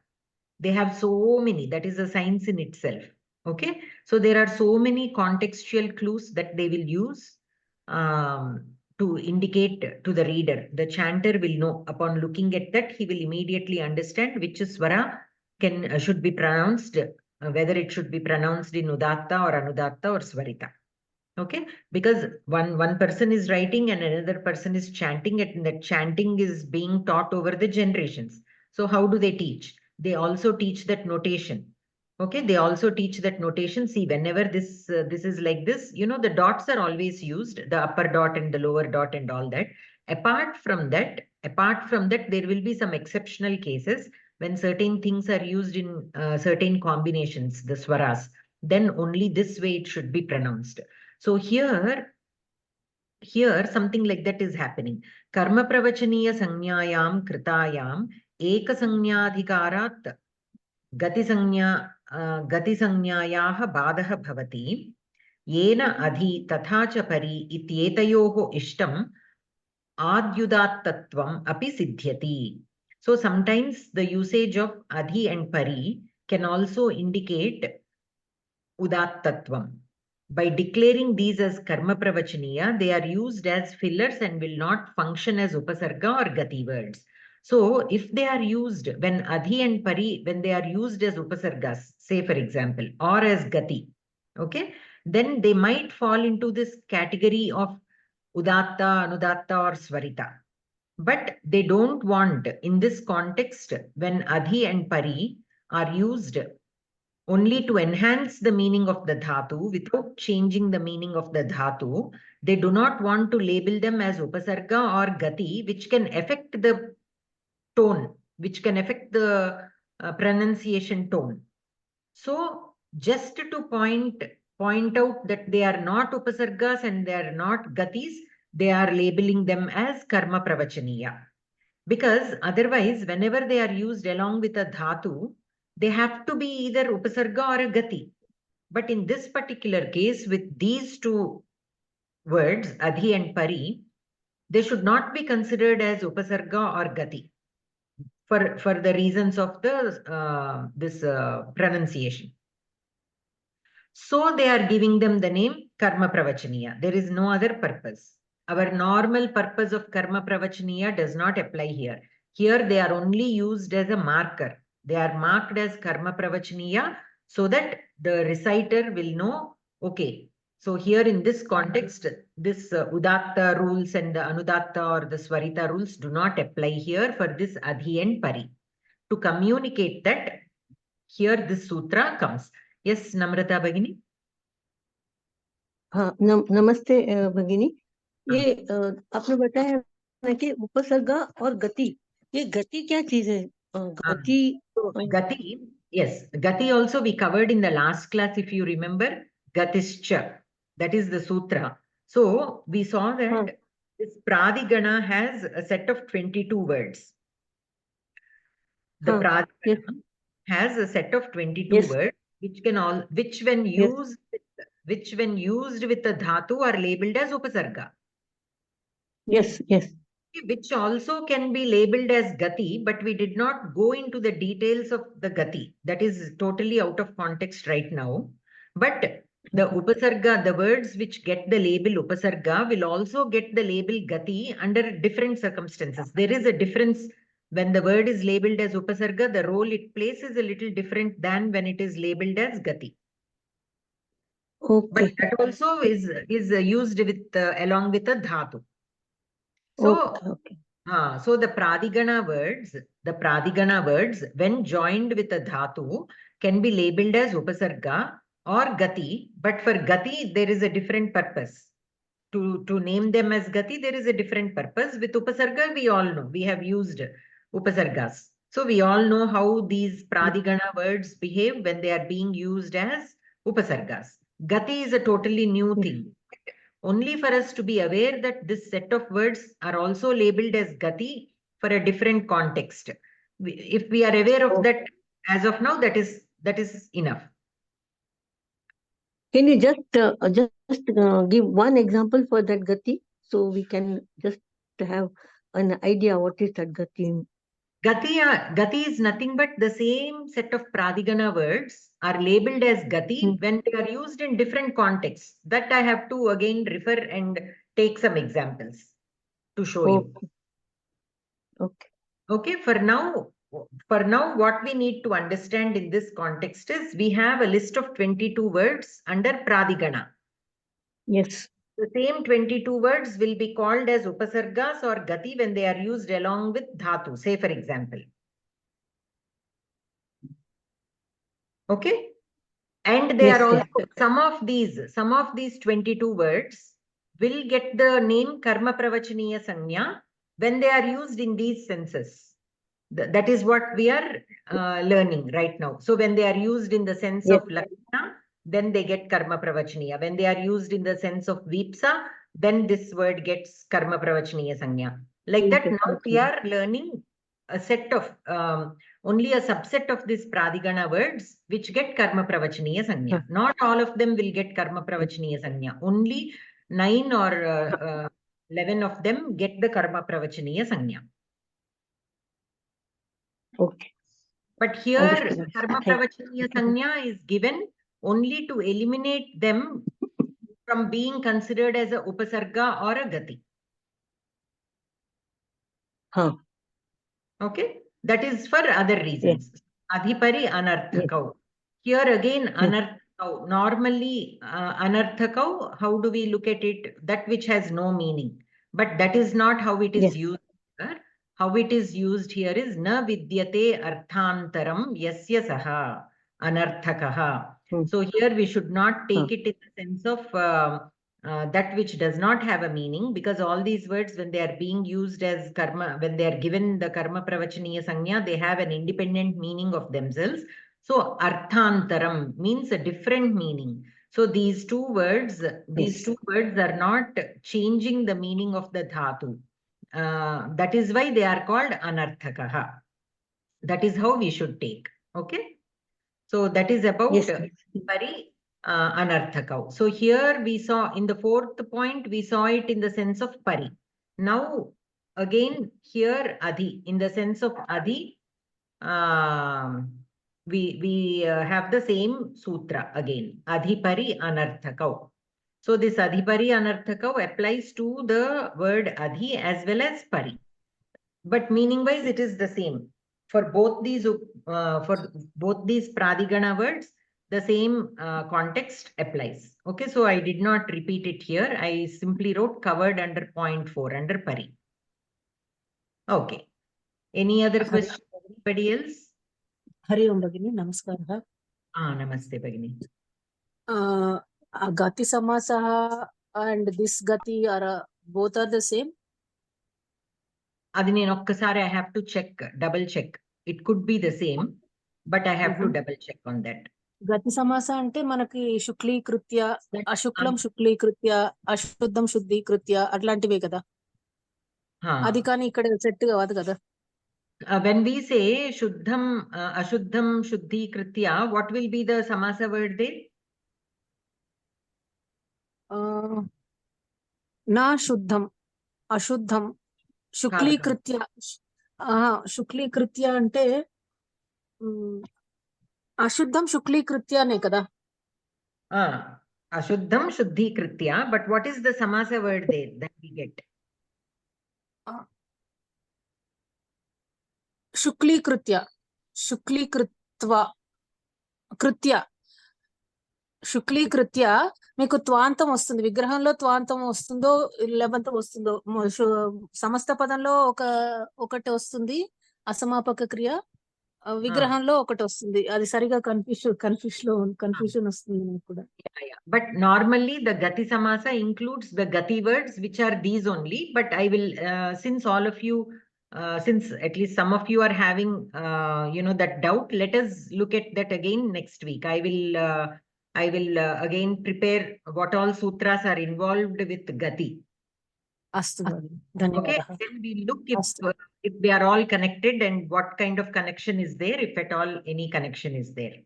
They have so many. That is a science in itself. Okay, so there are so many contextual clues that they will use to indicate to the reader. The chanter will know upon looking at that, he will immediately understand which swara should be pronounced, whether it should be pronounced in udatta or anudatta or swarita. Okay, because one person is writing and another person is chanting, and that chanting is being taught over the generations. So how do they teach? They also teach that notation. Okay, they also teach that notation. See, whenever this is like this, the dots are always used, the upper dot and the lower dot and all that. Apart from that, there will be some exceptional cases when certain things are used in certain combinations, the swaras. Then only this way it should be pronounced. So here something like that is happening. Karma pravachaniya sanyayam kritayam eka sanyadhikarat gati sanyayah badaha bhavati yena adhi tatha cha pari ityetayoho ishtam adyudattatvam api siddhyati. So sometimes the usage of adhi and pari can also indicate udattatvam. By declaring these as karma pravachaniya, they are used as fillers and will not function as upasarga or gati words. So if they are used when adhi and pari, when they are used as upasargas, say for example, or as gati, okay, then they might fall into this category of udatta, anudatta or swarita. But they don't want, in this context, when adhi and pari are used only to enhance the meaning of the dhatu without changing the meaning of the dhatu, they do not want to label them as upasarga or gati, which can affect the tone, which can affect the pronunciation tone. So just to point out that they are not upasargas and they are not gatis, they are labeling them as karma pravachaniya. Because otherwise, whenever they are used along with a dhatu, they have to be either upasarga or a gati. But in this particular case, with these two words, adhi and pari, they should not be considered as upasarga or gati for the reasons of the this pronunciation. So they are giving them the name karma pravachaniya. There is no other purpose. Our normal purpose of karma pravachaniya does not apply here. Here they are only used as a marker. They are marked as karma pravachaniya so that the reciter will know, okay, so here in this context, this udatta rules and the anudatta or the swarita rules do not apply here for this adhi and pari. To communicate that, here this sutra comes. Yes, Namrata Bhagini? हाँ नमस्ते भगिनी, ये आपने बताया ना कि उपसर्गा और गति, ये गति क्या चीज है? गति Gati, yes, Gati also we covered in the last class, if you remember, Gatischa, that is the sutra. So we saw that this Pradigana has a set of 22 words. The Pradigana has a set of 22 words, which when used with a dhatu are labeled as upasarga. Yes. Which also can be labeled as gati, but we did not go into the details of the gati. That is totally out of context right now. But the upasarga, the words which get the label upasarga will also get the label gati under different circumstances. There is a difference when the word is labeled as upasarga, the role it plays is a little different than when it is labeled as gati. Okay. But that also is used with along with a dhatu. So, so the Pradigana words, when joined with a dhatu, can be labeled as upasarga or gati. But for gati, there is a different purpose. To name them as gati, there is a different purpose. With upasarga, we all know. We have used upasargas. So we all know how these Pradigana words behave when they are being used as upasargas. Gati is a totally new thing. Only for us to be aware that this set of words are also labeled as gati for a different context. If we are aware of that as of now, that is enough. Can you just give one example for that gati, so we can just have an idea what is that gati? Gati is nothing but the same set of Pradigana words are labeled as gati when they are used in different contexts. That I have to again refer and take some examples to show you. Okay, for now, what we need to understand in this context is we have a list of 22 words under Pradigana. Yes. The same 22 words will be called as upasargas or gati when they are used along with dhatu, say for example. Okay. And they are also, some of these 22 words will get the name karma pravachaniya sanya when they are used in these senses. That is what we are learning right now. So when they are used in the sense of lakshana, then they get karma pravachaniya. When they are used in the sense of vipsa, then this word gets karma pravachaniya sanya. Like that, now we are learning a set of, only a subset of these Pradigana words which get karma pravachaniya sanya. Not all of them will get karma pravachaniya sanya. Only 9 or 11 of them get the karma pravachaniya sanya. Okay. But here, Understood. karma Thank pravachaniya sanya is given only to eliminate them from being considered as a upasarga or a gati. Huh. Okay, that is for other reasons. Adhipari anarthakau. Here again, anarthakau. Normally, anarthakau, how do we look at it? That which has no meaning. But that is not how it is used here. How it is used here is na vidyate arthantaram yasya saha anarthakaha. So here we should not take it in the sense of that which does not have a meaning, because all these words, when they are being used as karma, when they are given the karma pravachaniya sanya, they have an independent meaning of themselves. So arthantaram means a different meaning. So these two words are not changing the meaning of the dhatu. That is why they are called anarthakaha. That is how we should take. Okay. So that is about pari anarthakau. So here we saw in the fourth point, we saw it in the sense of pari. Now again here adhi, in the sense of adhi, we have the same sutra again, adhipari anarthakau. So this adhipari anarthakau applies to the word adhi as well as pari, but meaning wise it is the same for both these pradigana words. The same context applies. Okay, so I did not repeat it here. I simply wrote covered under point 4 under pari. Okay, any other question? Anybody else? Hari Om Bhagini, Namaskar. Namaste Bhagini. Gati Samasaha and this Gati are both are the same? Adi nenu okkasari I have to check, double check. It could be the same, but I have to double check on that. Gati Samasa ante manaki Shuklīkrutya, Ashuklam Shuklīkrutya, Ashuddham Shuddhīkrutya atlantive kada. Adi kaani ikkada set kavadu kada. When we say Shuddham, Ashuddham, Shuddhikritya, what will be the samasa word there? Na Shuddham, Ashuddham, Shuklīkrutya. Shuklīkrutya ante Ashuddham Shuklīkrutya ne kada. Ashuddham Shuddhikritya, but what is the samasa word there that we get? Shuklīkrutya, Shuklīkrutva, Krutya. శుక్లీకృత్య మీకు త్వాంతం వస్తుంది, విగ్రహంలో త్వాంతం వస్తుందో లెబంతం వస్తుందో, సమస్త పదంలో ఒకటి వస్తుంది అసమాపక క్రియ, విగ్రహంలో ఒకటి వస్తుంది. అది సరిగా కన్ఫ్యూషన్ వస్తుంది నాకు కూడా. But normally the gati samasa includes the gati words which are these only, but I will since all of you since at least some of you are having that doubt, let us look at that again next week. I will again prepare what all sutras are involved with gati. Okay, then we look if they are all connected and what kind of connection is there, if at all any connection is there.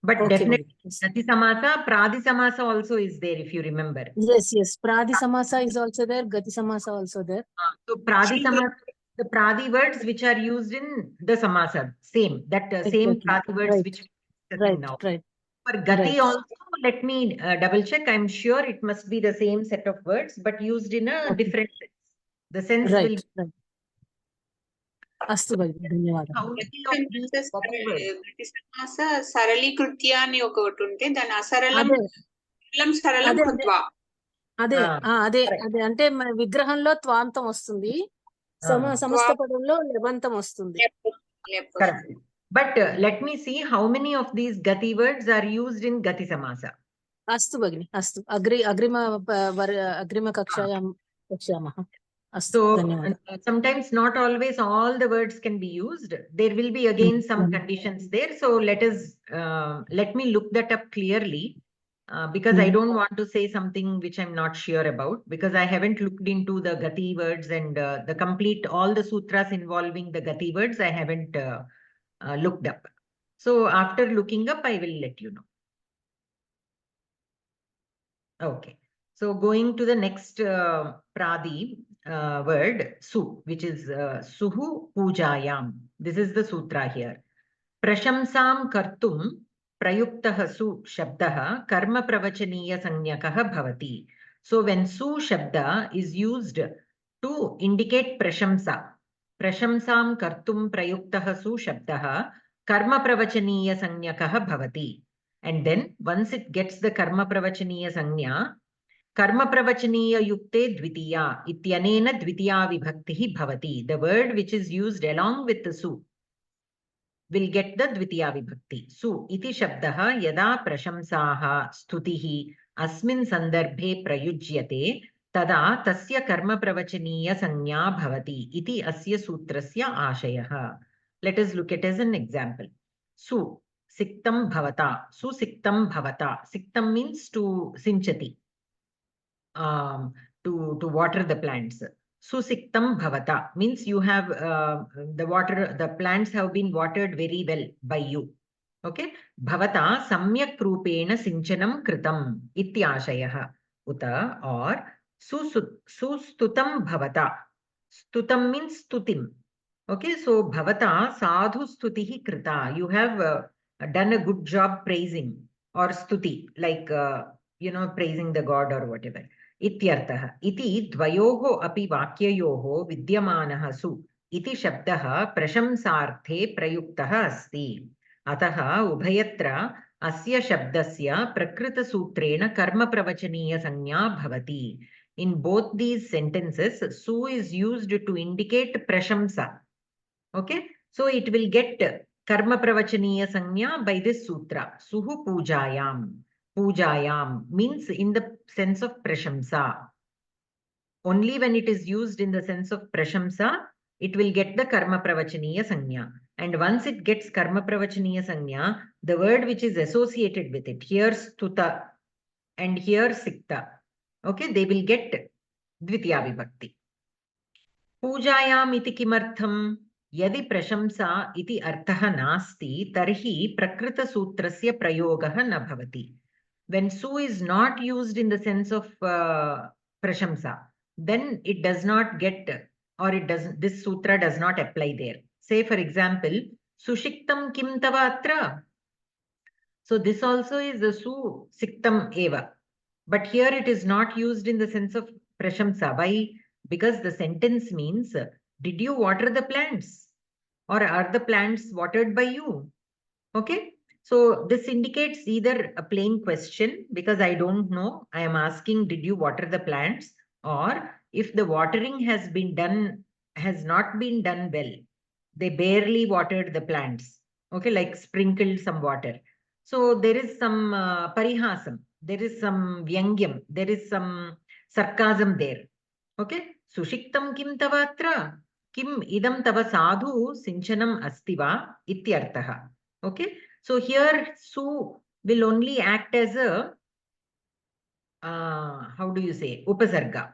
But definitely gati samasa, pradi samasa also is there, if you remember. Yes, pradi samasa is also there, gati samasa also there. So pradi samasa, the pradi words which are used in the samasa, same same pradi words which we are discussing now. For gati also, let me double check. I'm sure it must be the same set of words, but used in a different sense. The sense will be. అస్తు భగిని, ధన్యవాదాలు. సరళీకృత్య అని ఒకటి ఉంటే దాని అసరళం సరళం కృత్వా. అదే అంటే మన విగ్రహంలో త్వాంతం వస్తుంది, సమస్త పదంలో లెబంతం వస్తుంది. But let me see how many of these gati words are used in gati samasa. అస్తు భగిని, అస్తు. అగ్రిమ కక్షాయామః. So sometimes not always all the words can be used. There will be again some conditions there. So let me look that up clearly, because I don't want to say something which I'm not sure about, because I haven't looked into the gati words and the complete all the sutras involving the gati words I haven't looked up. So after looking up, I will let you know. Okay. So going to the next pradi, word su, which is suhu pujayam. This is the sutra here. Prashamsam kartum prayuktah su shabdah karma pravachaniya sanyakah bhavati. So when su shabda is used to indicate prashamsa, prashamsam kartum prayuktah su shabdah karma pravachaniya sanyakah bhavati. And then once it gets the karma pravachaniya sanya, karma pravachaniya yukte dvitiya ityanena dvitiya vibhaktihi bhavati. The word which is used along with the su will get the dvitiya vibhakti. Su iti shabdah yada prashamsaha stutihi asmin sandarbhe prayujyate tada tasya karma pravachaniya sanya bhavati iti asya sutrasya ashayah. Let us look at as an example. Su siktam bhavata. Su siktam bhavata. Siktam means to sinchati. To water the plants. Susiktam bhavata means you have the plants have been watered very well by you. Okay. Bhavata samyak rupena sinchanam kritam ityashayah. Uta or sustutam bhavata. Stutam means stutim. Okay. So bhavata sadhu stutihi krita. You have done a good job praising or stuti, like praising the god or whatever. इत्यर्थः इति द्वयोः अपि वाक्ययोः विद्यमानः सु इति शब्दः प्रशंसार्थे प्रयुक्तः अस्ति. अतः उभयत्र अस्य शब्दस्य प्रकृतसूत्रेण कर्मप्रवचनीयसंज्ञा भवति. In both these sentences, su is used to indicate prashamsa. Okay, so it will get karmapravachaniya by this sutra. Suhu pujayam. Pujayam means in the sense of prashamsa. Only when it is used in the sense of prashamsa, it will get the karma pravachaniya sanya. And once it gets karma pravachaniya sanya, the word which is associated with it, here stuta and here sikta, okay, they will get dvitiya vibhakti. Pujayam iti kimartham? यदि प्रशंसा इति अर्थः नास्ति तर्हि प्रकृतसूत्रस्य प्रयोगः न भवति. When su is not used in the sense of prashamsa, then it does not get, or it doesn't, this sutra does not apply there. Say for example, sushiktam kim tava atra. So this also is the su siktam eva. But here it is not used in the sense of prashamsa. Why? Because the sentence means, did you water the plants? Or are the plants watered by you? Okay. So this indicates either a plain question, because I don't know. I am asking, did you water the plants? Or if the watering has not been done well, they barely watered the plants. Okay, like sprinkled some water. So there is some parihasam, there is some vyangyam, there is some sarcasm there. Okay. Sushiktam kim tavatra? Kim idam tava sadhu sinchanam astiva ityartaha. Okay. So here su will only act as a, how do you say, upasarga.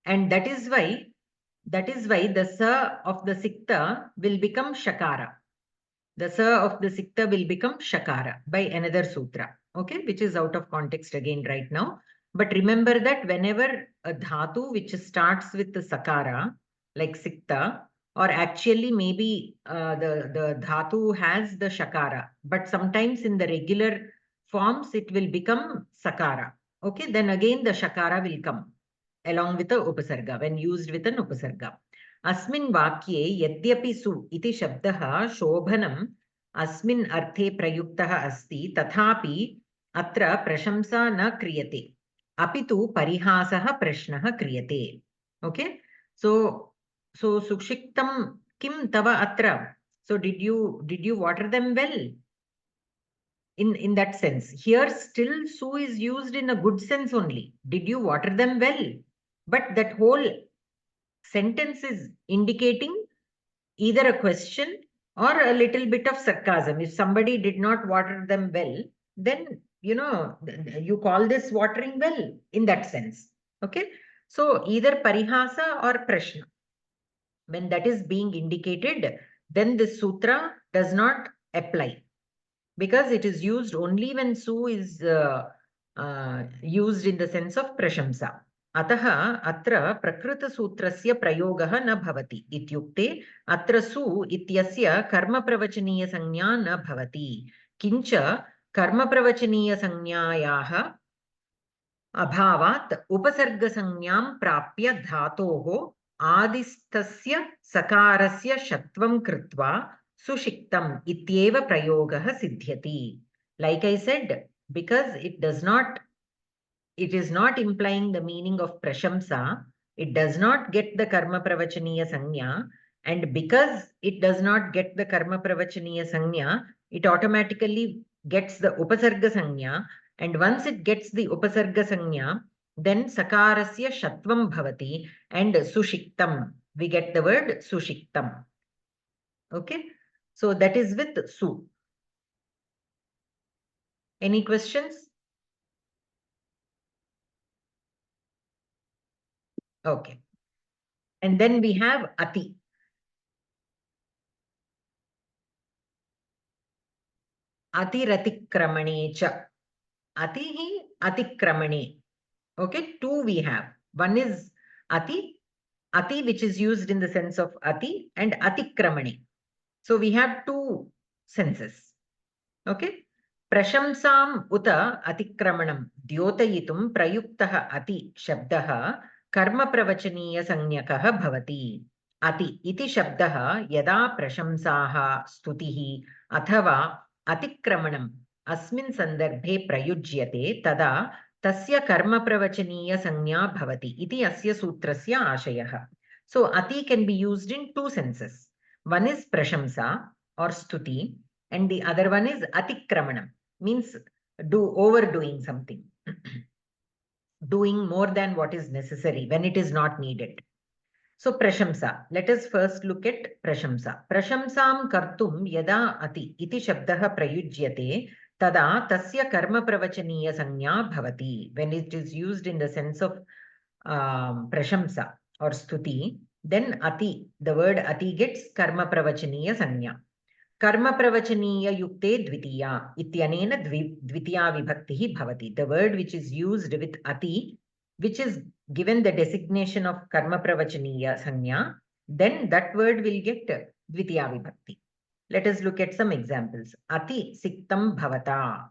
And that is why the sa of the sikta will become shakara. The sa of the sikta will become shakara by another sutra. Okay, which is out of context again right now. But remember that whenever a dhatu which starts with the sakara, like sikta, or actually maybe the dhatu has the shakara, but sometimes in the regular forms it will become sakara. Okay, then again the shakara will come along with the upasarga when used with an upasarga. Asmin vakye yadyapi su iti shabdah shobhanam asmin arthe prayuktah asti tathapi atra prashamsa na kriyate apitu parihasah prashnah kriyate. Okay, so sushiktam kim tava atra? So did you water them well? In that sense, here still su is used in a good sense only. Did you water them well? But that whole sentence is indicating either a question or a little bit of sarcasm. If somebody did not water them well, then you call this watering well in that sense. Okay, so either parihasa or prashna. When that is being indicated, then this sutra does not apply, because it is used only when su is used in the sense of prashamsa. अतः अत्र प्रकृतसूत्रस्य प्रयोगः न भवति इत्युक्ते अत्र सु इत्यस्य कर्मप्रवचनीयसंज्ञा न भवति किञ्च कर्मप्रवचनीयसंज्ञायाः अभावात् उपसर्गसंज्ञां प्राप्य धातोः आदिस्थस्य सकारस्य षत्वं कृत्वा सुषिक्तम् इत्येव प्रयोगः सिद्ध्यति. Like I said, because it is not implying the meaning of prashamsa, it does not get the karma pravachaniya sanya, and because it does not get the karma pravachaniya sanya, it automatically gets the upasarga sanya, and once it gets the upasarga sanya, then sakarasya shatvam bhavati and sushiktam. We get the word sushiktam. Okay, so that is with su. Any questions? Okay. And then we have ati. Atiratikramane cha. Atihi atikramane. Okay, two we have. One is ati which is used in the sense of ati, and atikramane. So we have two senses. Okay. Prashamsam uta atikramanam dyotayitum prayuktah ati shabdah karma pravachaniya sanyakah bhavati. Ati iti shabdah yada prashamsaha stutihi athava atikramanam अस्मिन् सन्दर्भे प्रयुज्यते तदा तस्य कर्मप्रवचनीय संज्ञा भवति इति अस्य सूत्रस्य आशयः. So ati can be used in two senses. One is prashamsa or stuti, and the other one is atikramanam, means overdoing something, doing more than what is necessary when it is not needed. So prashamsa, let us first look at prashamsa. Prashamsam kartum yada ati iti shabdah prayujyate tada tasya karma pravachaniya sanya bhavati. When it is used in the sense of prashamsa or stuti, then ati, the word ati gets karma pravachaniya sanya. Karma pravachaniya yukte dvitiya ityanena dvitiya vibhaktihi bhavati. The word which is used with ati, which is given the designation of karma pravachaniya sanya, then that word will get dvitiya vibhakti. Let us look at some examples. Ati siktam bhavata.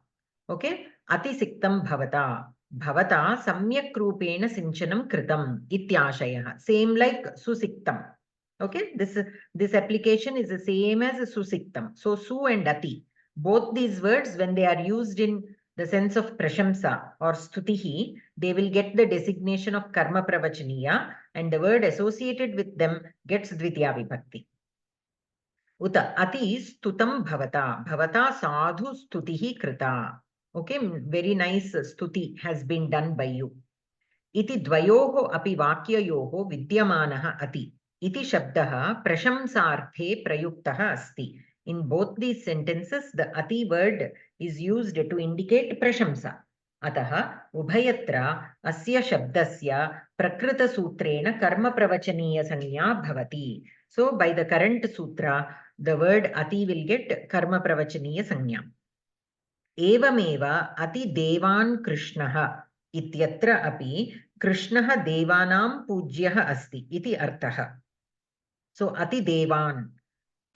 Okay, ati siktam bhavata. Bhavata samyak rupena sinchanam kritam ityashayah. Same like susiktam. Okay, this application is the same as susiktam. So su and ati, both these words, when they are used in the sense of prashamsa or stutihi, they will get the designation of karma pravachaniya, and the word associated with them gets dvitiya vibhakti. Uta ati stutam bhavata. Bhavata sadhu stutihi krita. Okay, very nice stuti has been done by you. Iti dvayoho api vakyayoho vidyamanaha ati. Iti shabdah prashamsarthe prayuktah asti. In both these sentences, the ati word is used to indicate prashamsa. Atah ubhayatra asya shabdasya prakrita sutrena karma pravachaniya sanya bhavati. So by the current sutra, the word ati will get karma pravachaniya sanya. Evameva ati devan krishnaha ityatra api krishnaha devanam pujyah asti iti arthaha. So ati devan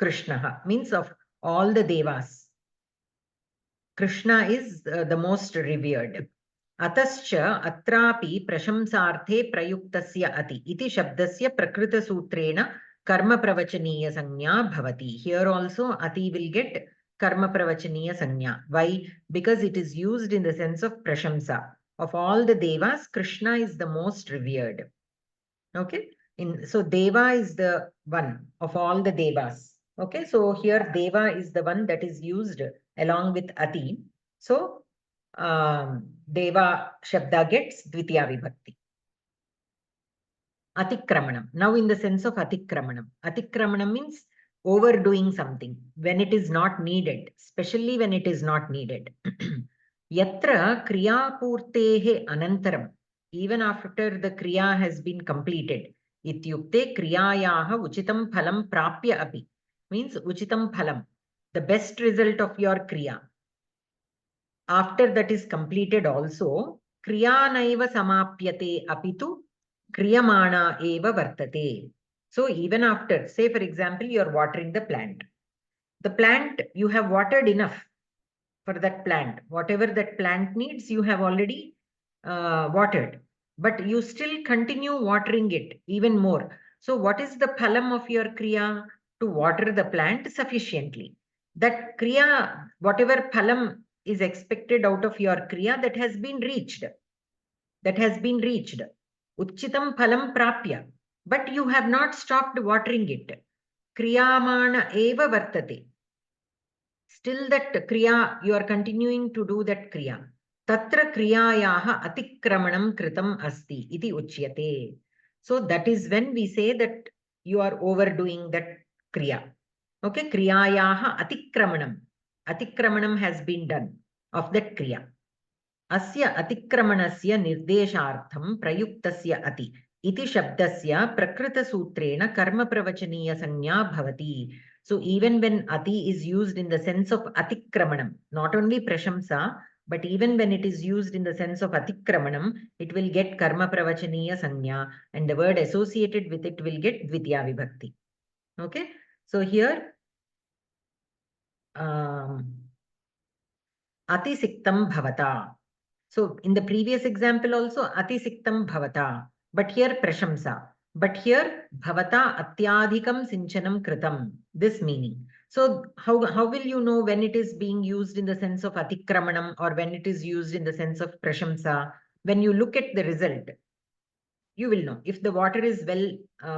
krishnaha means of all the devas. Krishna is the most revered. Atascha atrapi prashamsarthe prayuktasya ati iti shabdasya prakrita sutrena karma pravachaniya sanya bhavati. Here also ati will get karma pravachaniya sanya. Why? Because it is used in the sense of prashamsa. Of all the devas, Krishna is the most revered. Okay, so deva is the one of all the devas. Okay, so here deva is the one that is used along with ati. So deva shabda gets dvitiya vibhakti. Atikramanam. Now in the sense of atikramanam. Atikramanam means overdoing something when it is not needed, especially when it is not needed. Yatra kriya purtehe anantaram. Even after the kriya has been completed. Ityukte kriyayaha uchitam phalam prapya api. Means uchitam phalam. The best result of your kriya. After that is completed also, kriya naiva samapyate apitu kriyamana eva vartate. So even after, say for example, you are watering the plant. The plant, you have watered enough for that plant. Whatever that plant needs, you have already watered. But you still continue watering it even more. So what is the phalam of your kriya? To water the plant sufficiently. That kriya, whatever phalam is expected out of your kriya, that has been reached. That has been reached. Uchitam phalam prapya. But you have not stopped watering it. Kriyamana eva vartate. Still that kriya, you are continuing to do that kriya. Tatra kriyayaha atikramanam kritam asti iti uchyate. So that is when we say that you are overdoing that kriya. Okay, kriyayaha atikramanam. Atikramanam has been done of that kriya. Asya atikramanasya nirdeshartham prayuktasya ati iti shabdasya prakrita sutrena karma pravachaniya sanya bhavati. So even when ati is used in the sense of atikramanam, not only prashamsa, but even when it is used in the sense of atikramanam, it will get karma pravachaniya sanya, and the word associated with it will get dvitiya vibhakti. Okay, so here atisiktam bhavata. So in the previous example also atisiktam bhavata, but here prashamsa. But here bhavata atyadhikam sinchanam kritam, this meaning. So how will you know when it is being used in the sense of atikramanam or when it is used in the sense of prashamsa? When you look at the result, you will know. If the water is well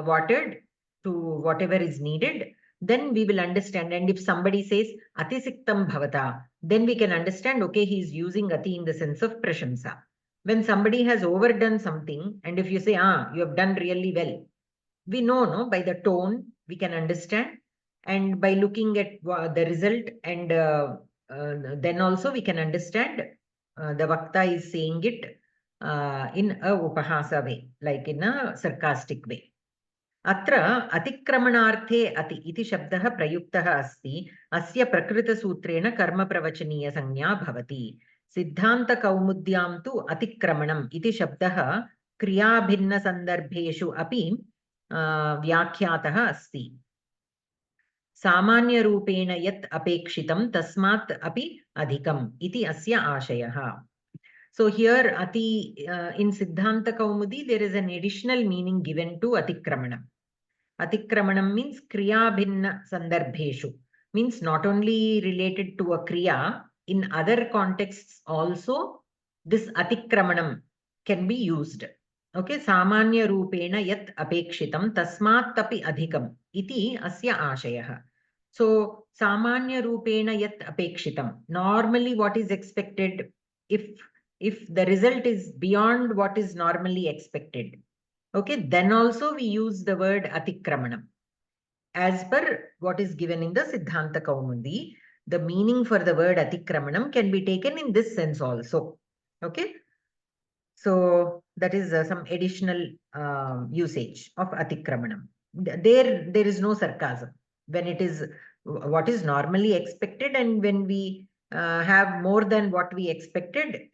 watered to whatever is needed, then we will understand. And if somebody says atisiktam bhavata, then we can understand, okay, he is using ati in the sense of prashamsa. When somebody has overdone something, and if you say, you have done really well, we know, no, by the tone, we can understand. And by looking at the result, and then also we can understand the Vakta is saying it in a upahasa way, like in a sarcastic way. Atra atikramanarthe ati iti shabdah prayuktah asti asya prakrita sutrena karma pravachaniya sanya bhavati. Siddhanta kaumudyam tu atikramanam iti shabdah kriya bhinna sandarbheshu api vyakhyatah asti. Samanya rupena yat apekshitam tasmat api adhikam iti asya ashayah. So here ati in Siddhanta Kaumudi there is an additional meaning given to atikramanam. Atikramanam means kriya bhinna sandarbheshu, means not only related to a kriya, in other contexts also this atikramanam can be used. Okay, samanya rupena yat apekshitam tasmat tapi adhikam iti asya ashayah. So samanya rupena yat apekshitam, normally what is expected, if the result is beyond what is normally expected, okay, then also we use the word atikramanam. As per what is given in the Siddhanta Kaumudi, the meaning for the word atikramanam can be taken in this sense also. Okay, so that is some additional usage of atikramanam. There is no sarcasm when it is what is normally expected, and when we have more than what we expected.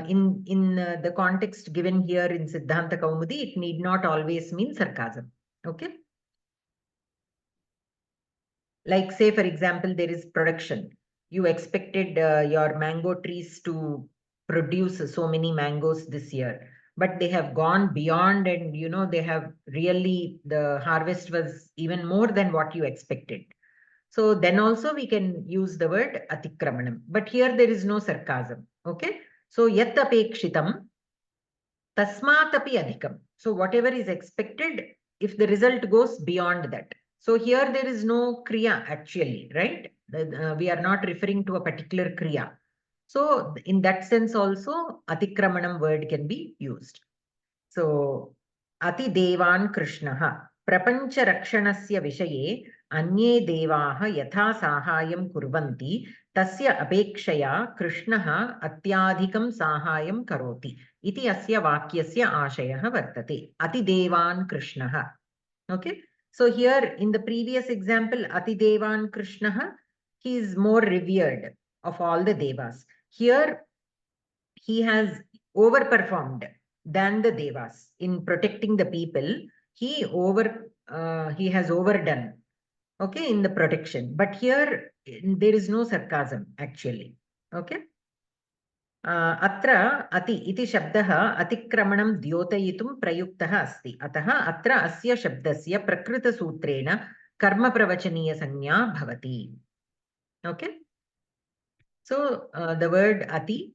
In the context given here in Siddhanta Kaumudi, it need not always mean sarcasm. Okay. Like say, for example, there is production. You expected your mango trees to produce so many mangoes this year, but they have gone beyond, and you know, they have really, the harvest was even more than what you expected. So then also we can use the word atikramanam, but here there is no sarcasm. Okay. So yat apekshitam tasmat api adhikam. So whatever is expected, if the result goes beyond that. So here there is no kriya actually, right? We are not referring to a particular kriya. So in that sense also atikramanam word can be used. So ati devan krishnaha prapancha rakshanasya vishaye anye devaha yatha sahayam kurvanti tasya apekshaya krishnaha atyadhikam sahayam karoti iti asya vakyasya ashayah vartate. Ati devan krishnaha. Okay, so here in the previous example, ati devan krishnaha, he is more revered of all the devas. Here he has overperformed than the devas in protecting the people. He has overdone, okay, in the protection. But here there is no sarcasm actually. Okay. अत्र अति इति शब्दः अतिक्रमणं द्योतयितुं प्रयुक्तः अस्ति. अतः अत्र अस्य शब्दस्य प्रकृतसूत्रेण कर्मप्रवचनीयसंज्ञा भवति. Okay. So the word ati,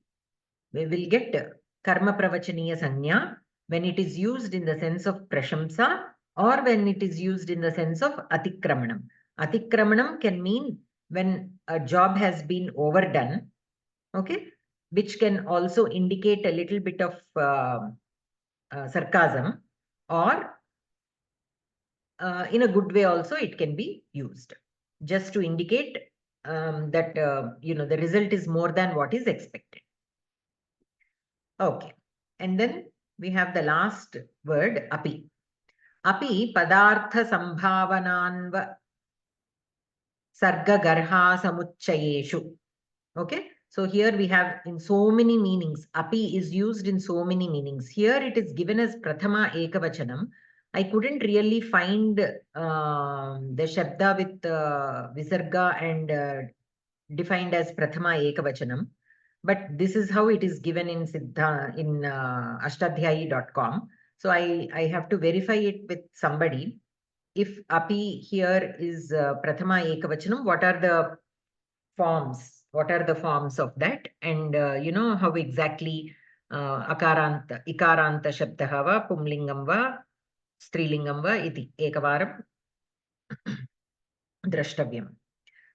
we will get karmapravachaniya when it is used in the sense of prashamsa or when it is used in the sense of atikramanam. Atikramanam can mean when a job has been overdone, okay, which can also indicate a little bit of sarcasm, or in a good way also it can be used, just to indicate that the result is more than what is expected. Okay, and then we have the last word, api. Api padartha sambhavananva sarga garha samuchchayeshu. Okay, so here we have in so many meanings. Api is used in so many meanings. Here it is given as prathama ekavachanam. I couldn't really find the shabda with visarga and defined as prathama ekavachanam, but this is how it is given in ashtadhyayi.com. So I have to verify it with somebody. If api here is prathama ekavachanam, what are the forms? What are the forms of that? And how exactly akaranta, ikaranta shabdaha va, pumlingam va, strilingam va iti ekavaram drashtavyam.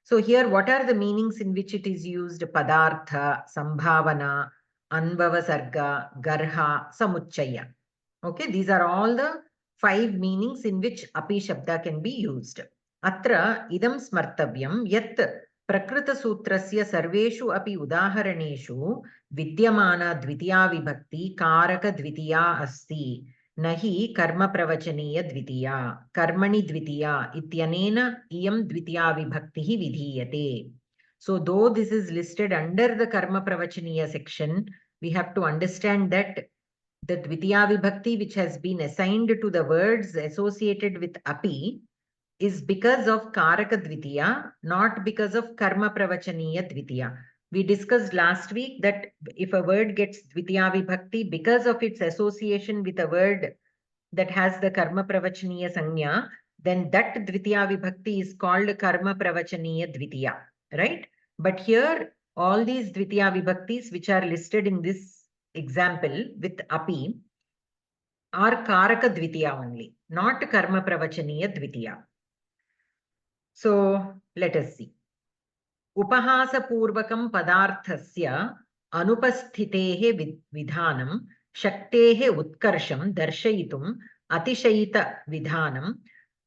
So here, what are the meanings in which it is used? Padartha, sambhavana, anbhava sarga, garha, samuchchaya. Okay, these are all the 5 meanings in which api shabda can be used. Atra idam smartavyam yat prakrita sutrasya sarveshu api udaharaneshu vidyamana dvitiya vibhakti karaka dvitiya asti. Nahi karma pravachaniya dvitiya, karmani dvitiya ityanena iyam dvitiya vibhaktihi vidhiyate. So though this is listed under the karma pravachaniya section, we have to understand that the dvitiya vibhakti which has been assigned to the words associated with api is because of karaka dvitiya, not because of karma pravachaniya dvitiya. We discussed last week that if a word gets dvitiya vibhakti because of its association with a word that has the karma pravachaniya sanya, then that dvitiya vibhakti is called karma pravachaniya dvitiya, right? But here, all these dvitiya vibhaktis which are listed in this example with api are karaka dvitiya only, not karma pravachaniya dvitiya. So let us see. Upahasapurvakam padarthasya anupasthitehe vidhanam shaktehe utkarsham darshayitum atishayita vidhanam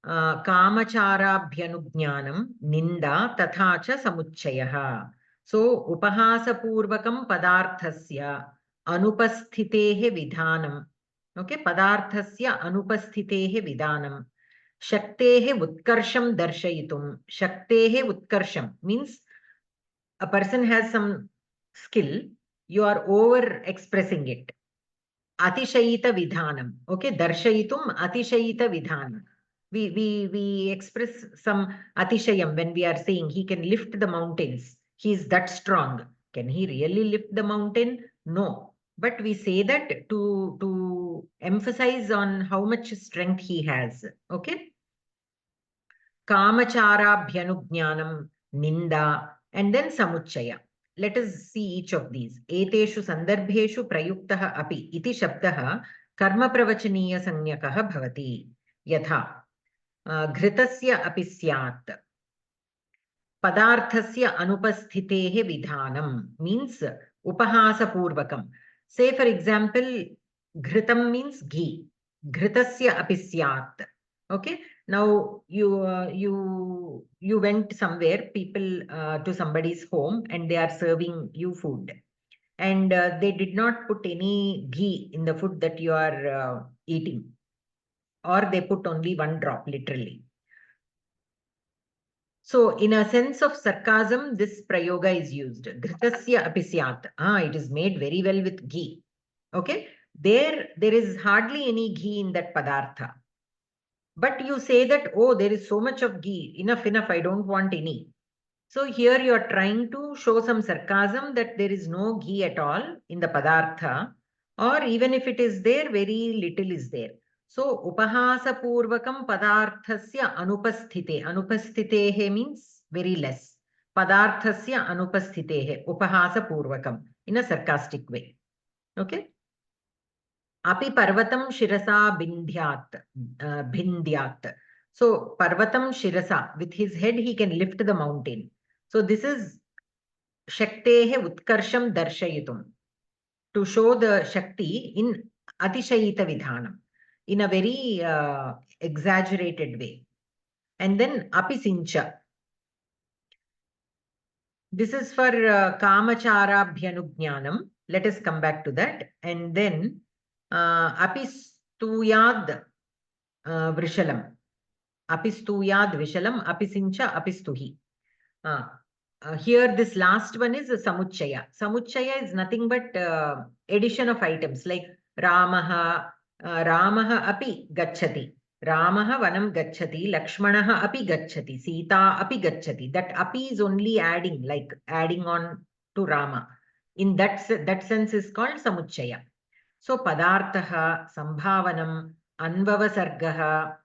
kamacharabhyanujnanam ninda tatha cha samuchchayaha. So upahasapurvakam padarthasya anupasthitehe vidhanam. Okay, padarthasya anupasthitehe vidhanam. Shaktehe utkarsham darshayitum. Shaktehe utkarsham means a person has some skill, you are over expressing it. Atishayita vidhanam. Okay, darshayitum atishayita vidhanam. We express some atishayam when we are saying he can lift the mountains. He is that strong. Can he really lift the mountain? No. But we say that to emphasize on how much strength he has. Okay. Kamacharabhyanujnanam, ninda, and then samuchchaya. Let us see each of these. Eteshu sandarbheshu prayuktaha api iti shabdaha karma pravachaniya sanyakaha bhavati. Yatha ghritasya api syat. Padarthasya anupasthitehe vidhanam means upahasa purvakam. Say for example, ghritam means ghee. Ghritasya api syat. Okay. Now you went somewhere, people to somebody's home, and they are serving you food, and they did not put any ghee in the food that you are eating, or they put only 1 drop, literally. So in a sense of sarcasm, this prayoga is used. Ghritasya api syat. It is made very well with ghee. Okay, there is hardly any ghee in that padartha. But you say that, oh, there is so much of ghee, enough, I don't want any. So here you are trying to show some sarcasm that there is no ghee at all in the padartha, or even if it is there, very little is there. So upahasa purvakam padarthasya anupasthite. Anupasthitehe means very less. Padarthasya anupasthitehe. Upahasa purvakam in a sarcastic way. Okay. Api parvatam shirasa bhindyat. So parvatam shirasa, with his head he can lift the mountain. So this is shaktehe utkarsham darshayitum, to show the shakti in atishayita vidhanam, in a very exaggerated way. And then api sincha. This is for kamachara bhyanujnanam. Let us come back to that. And then api stuyad vrishalam. Api stuyad vishalam, api sincha, api stuhi. Here this last one is a samuchaya. Samuchaya is nothing but addition of items like Ramaha, Ramaha api gacchati. Ramaha vanam gacchati, Lakshmanaha api gacchati, Sita api gacchati. That api is only adding, like adding on to Rama. In that sense is called samuchaya. So padarthaha, sambhavanam, anvavasargaha,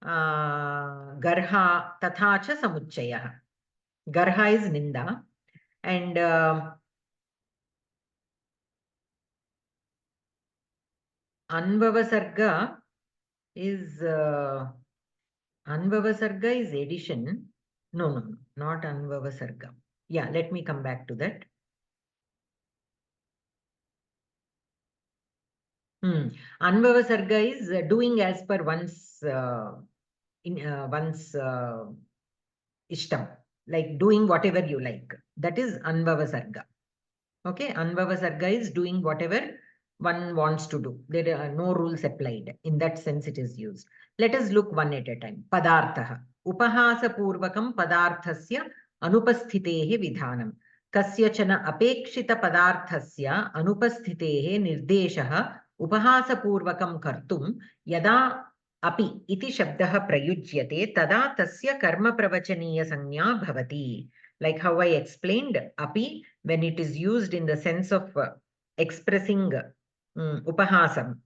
garha, tatha cha samuchayah. Garha is ninda, and anvavasarga is addition. No, not anvavasarga. Yeah, let me come back to that. Anvavasarga is doing as per one's ishtam, like doing whatever you like. That is anvavasarga. Okay, anvavasarga is doing whatever one wants to do. There are no rules applied. In that sense, it is used. Let us look one at a time. Padarthaha. Upahasa purvakam padarthasya anupasthitehe vidhanam. Kasyachana apekshita padarthasya anupasthitehe nirdeshaha upahasa purvakam kartum yada api iti shabdaha prayujyate tada tasya karma pravachaniya sanya bhavati. Like how I explained, api, when it is used in the sense of expressing upahasam,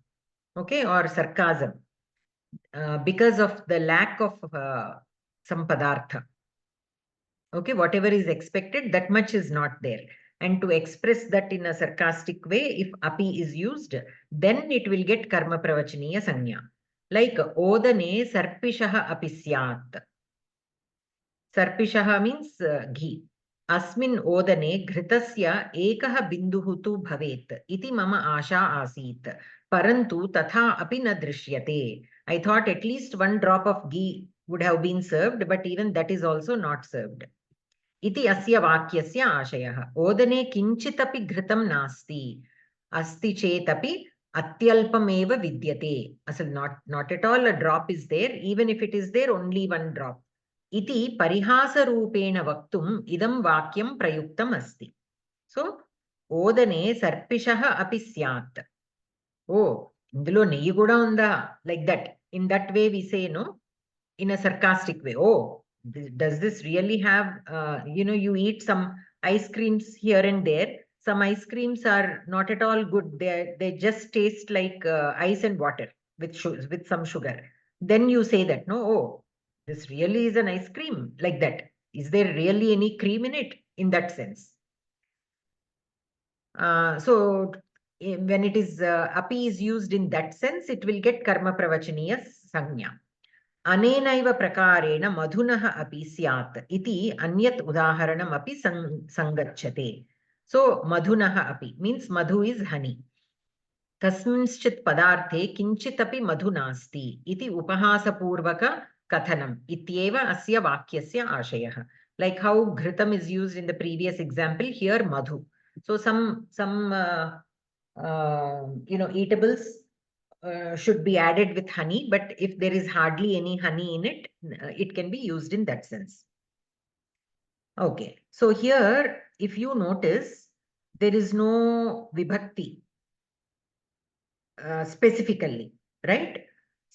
okay, or sarcasm, because of the lack of some padartha, okay, whatever is expected, that much is not there. And to express that in a sarcastic way, if api is used, then it will get karma pravachaniya sanya. Like odane sarpishaha api syat. Sarpishaha means ghee. Asmin odane ghritasya ekaha binduhu tu bhavet iti mama asha asit. Parantu tatha api na drishyate. I thought at least one drop of ghee would have been served, but even that is also not served. Iti asya vakyasya ashayah. Odane kinchitapi ghritam nasti. Asti chetapi atyalpameva vidyate. Asal not at all a drop is there. Even if it is there, only one drop. Iti parihasa rupena vaktum idam vakyam prayuktam asti. So, odane sarpishaha api syat. Oh, indulo neyi kuda unda. Like that. In that way we say, no, in a sarcastic way. Oh, does this really have, you eat some ice creams here and there. Some ice creams are not at all good. They just taste like ice and water with some sugar. Then you say that, no, oh, this really is an ice cream, like that. Is there really any cream in it? In that sense. So when it is api is used in that sense, it will get karma pravachaniya sanya. Anenaiva prakarena madhunaha api syat iti anyat udaharanam api sangacchate. So madhunaha api means madhu is honey. Kasminschit padarte kinchit api madhu nasti iti upahasa purvaka kathanam ityeva asya vakyasya ashayah. Like how ghritam is used in the previous example, here madhu. So some eatables should be added with honey, but if there is hardly any honey in it, it can be used in that sense. Okay, so here, if you notice, there is no vibhakti. specifically, right?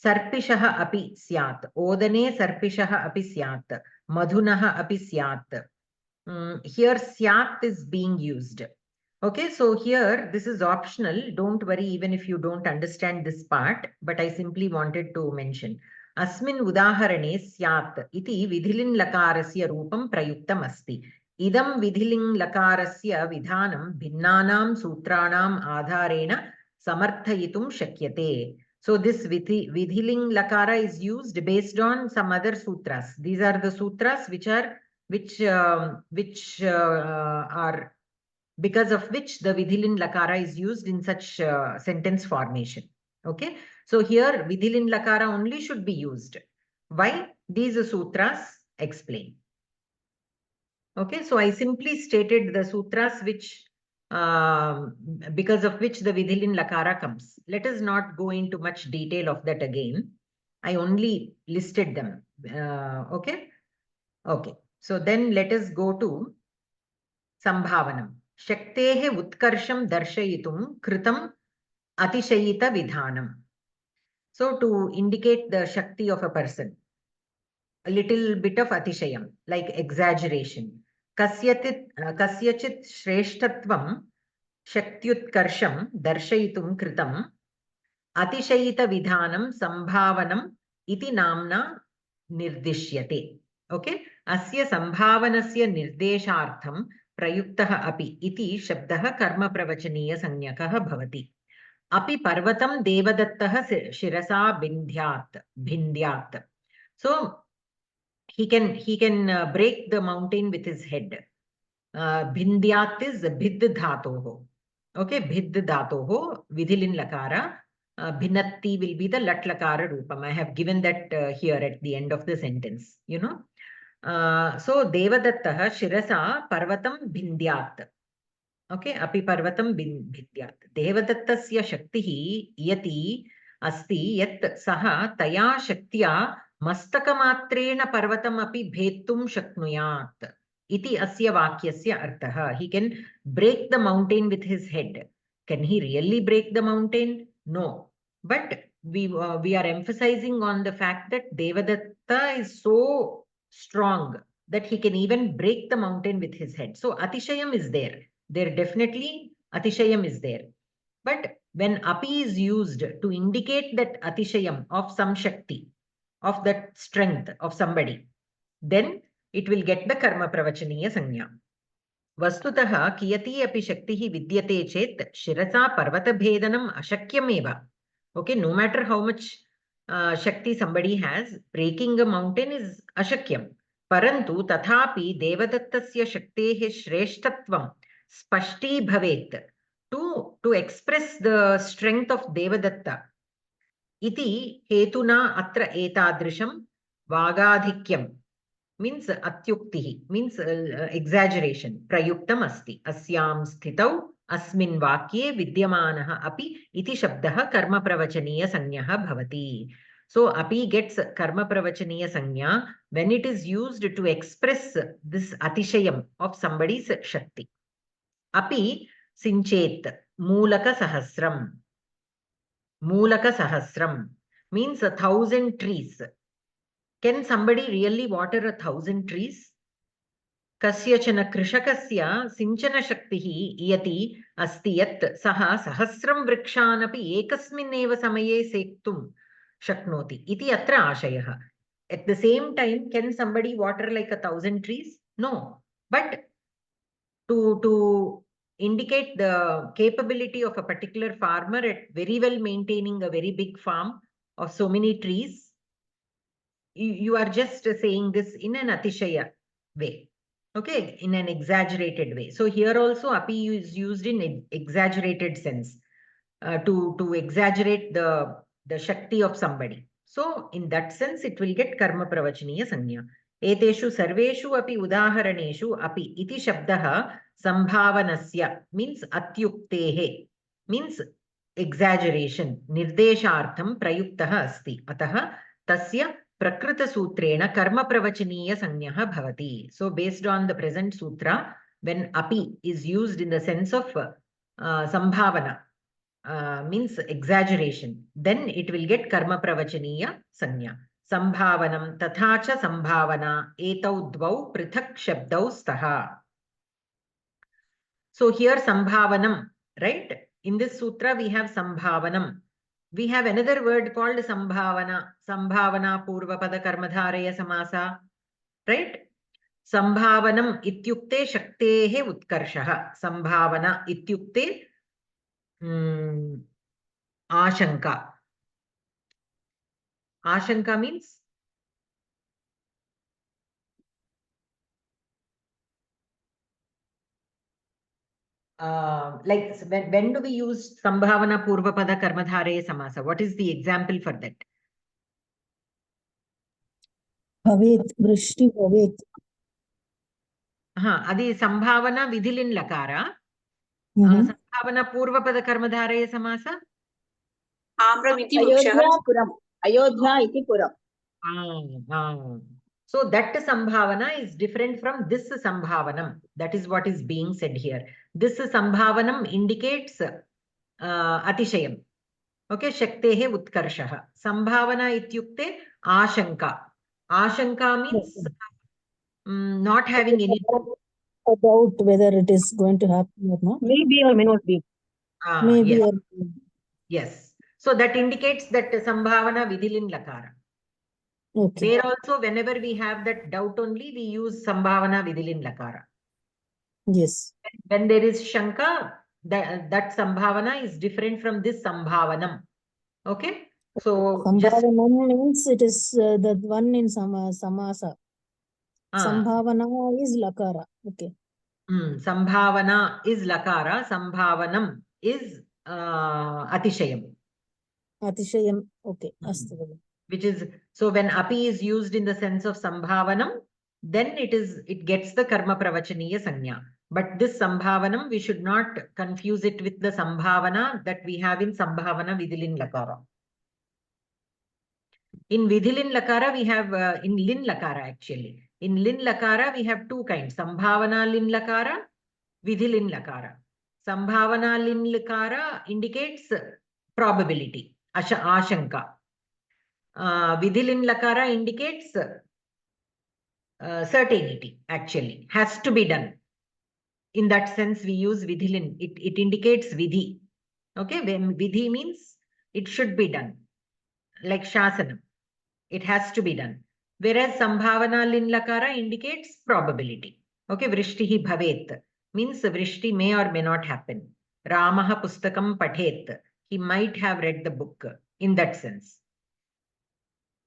Sarpishaha api syat. Odane sarpishaha api syat. Madhunaha api syat. Here syat is being used. Okay, so here this is optional. Don't worry even if you don't understand this part, but I simply wanted to mention. Asmin udaharane syat iti vidhilin lakarasya rupam prayuktam asti. Idam vidhiling lakarasya vidhanam bhinnanam sutranam adharena samarthayitum shakyate. So this vidhiling lakara is used based on some other sutras. These are the sutras which are because of which the vidhilin lakara is used in such sentence formation. Okay, so here vidhilin lakara only should be used. Why? These sutras explain. Okay, so I simply stated the sutras which because of which the vidhilin lakara comes. Let us not go into much detail of that again. I only listed them. Okay. So then let us go to Sambhavanam. Shaktehe utkarsham darshayitum kritam atishayita vidhanam. So to indicate the Shakti of a person, a little bit of atishayam, like exaggeration. Kasyachit shreshtatvam shaktyutkarsham darshayitum kritam atishayita vidhanam sambhavanam iti namna nirdishyate. Okay, asya sambhavanasya nirdeshartham prayuktah api iti shabdah karma pravachaniya sanyakah bhavati. Api parvatam devadattah shirasa bhindyat. So he can break the mountain with his head. Bhindyat is bhid dhatoho. Okay, bhid dhatoho vidhilin lakara. Bhinatti will be the lat lakara rupam. I have given that here at the end of the sentence, you know. So devadattah shirasa parvatam bhindyat. Okay, api parvatam bhindyat. Devadattasya shaktihi yati asti yat saha taya shaktya mastakamatreena parvatam api bhettum shaknuyat. Iti asya vakyasya arthaha. He can break the mountain with his head. Can he really break the mountain? No. But we are emphasizing on the fact that Devadatta is so strong that he can even break the mountain with his head. So Atishayam is there. There definitely Atishayam is there. But when Api is used to indicate that Atishayam of some Shakti, of that strength of somebody, then it will get the karma pravachaniya sanya. Vastutaha kiyati api shaktihi vidyate chet shirasa parvata bhedanam ashakyameva. Okay, no matter how much shakti somebody has, breaking a mountain is ashakyam. Parantu tathapi devadattasya shaktehe shreshtatvam spashti bhavet. To express the strength of Devadatta, iti hetuna atra etadrisham vagadhikyam means atyuktihi, means exaggeration. Prayuktam asti. Asyam sthitau asmin vakye vidyamanaha api iti shabdah karma pravachaniya sanyaha bhavati. So api gets karma pravachaniya sanya when it is used to express this atishayam of somebody's shakti. Api sinchet mulaka sahasram. Mulaka sahasram means 1,000 trees. Can somebody really water 1,000 trees? Kasyachana krishakasya sinchana shaktihi iyati asti yat saha sahasram vrikshanapi ekasmin eva samaye sektum shaknoti iti atra ashayaha. At the same time, can somebody water like 1,000 trees? No. But to indicate the capability of a particular farmer at very well maintaining a very big farm of so many trees, you are just saying this in an atishaya way, okay, in an exaggerated way. So here also api is used in exaggerated sense to exaggerate the shakti of somebody. So in that sense it will get karma pravachaniya sanya. Eteshu sarveshu api udaharaneshu api iti shabdah sambhavanasya means atyuktehe means exaggeration. Nirdeshartham prayuktah asti. Ataha tasya prakrita sutrena karma pravachaniya sanyaha bhavati. So based on the present sutra, when api is used in the sense of sambhavana, means exaggeration, then it will get karma pravachaniya sanya. Sambhavanam tatha cha sambhavana etau dvau prithak shabdau staha. So here sambhavanam, right? In this sutra we have sambhavanam. We have another word called sambhavana. Sambhavana purvapada karmadharaya samasa, right? Sambhavanam ityukte shaktehe utkarshaha. Sambhavana ityukte ashanka. Ashanka means like when do we use sambhavana purvapada karmadharaya samasa? What is the example for that? Bhavet, vrishti bhavet. Adi sambhavana vidhilin lakara. Sambhavana purvapada karmadharaya samasa? आम्रमिति वृक्षः पुरम अयोध्या इति पुरम. So that sambhavana is different from this sambhavanam. That is what is being said here. This sambhavanam indicates atishayam. Okay, shaktehe utkarshaha. Sambhavana ityukte ashanka. Ashanka means not having any About whether it is going to happen or not. Maybe or may not be. Maybe yes. or Yes. So that indicates that sambhavana vidhilin lakara. okay. There also, whenever we have that doubt only, we use sambhavana vidhilin lakara. Yes. When there is shanka, that sambhavana is different from this sambhavanam. Okay. So Sambhavanam means it is the one in samasa. Sambhavana is lakara. Okay. Sambhavana is lakara. Sambhavanam is atishayam. Atishayam. Okay. Which is, so when api is used in the sense of sambhavanam, then it gets the karma pravachaniya sanya. But this sambhavanam, we should not confuse it with the sambhavana that we have in sambhavana vidhilin lakara. In vidhilin lakara, we have in lin lakara actually. In lin lakara, we have two kinds. Sambhavana lin lakara, vidhilin lakara. Sambhavana lin lakara indicates probability, ashanka. Vidhilin lakara indicates certainty, actually, has to be done. In that sense, we use vidhilin. It indicates vidhi. Okay, when vidhi means it should be done. Like shasanam, it has to be done. Whereas sambhavana lin lakara indicates probability. Okay, vrishtihi bhavet means vrishti may or may not happen. Ramaha pustakam pathet. He might have read the book in that sense.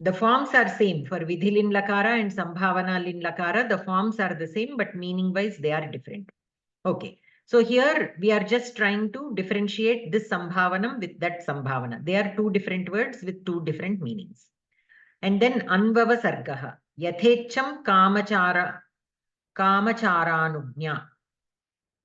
The forms are same for vidhilin lakara and sambhavana lin lakara. The forms are the same, but meaning wise they are different. Okay. So here we are just trying to differentiate this sambhavanam with that sambhavana. They are two different words with two different meanings. And then anvava sargaha. Yathecham kamacharānugnya.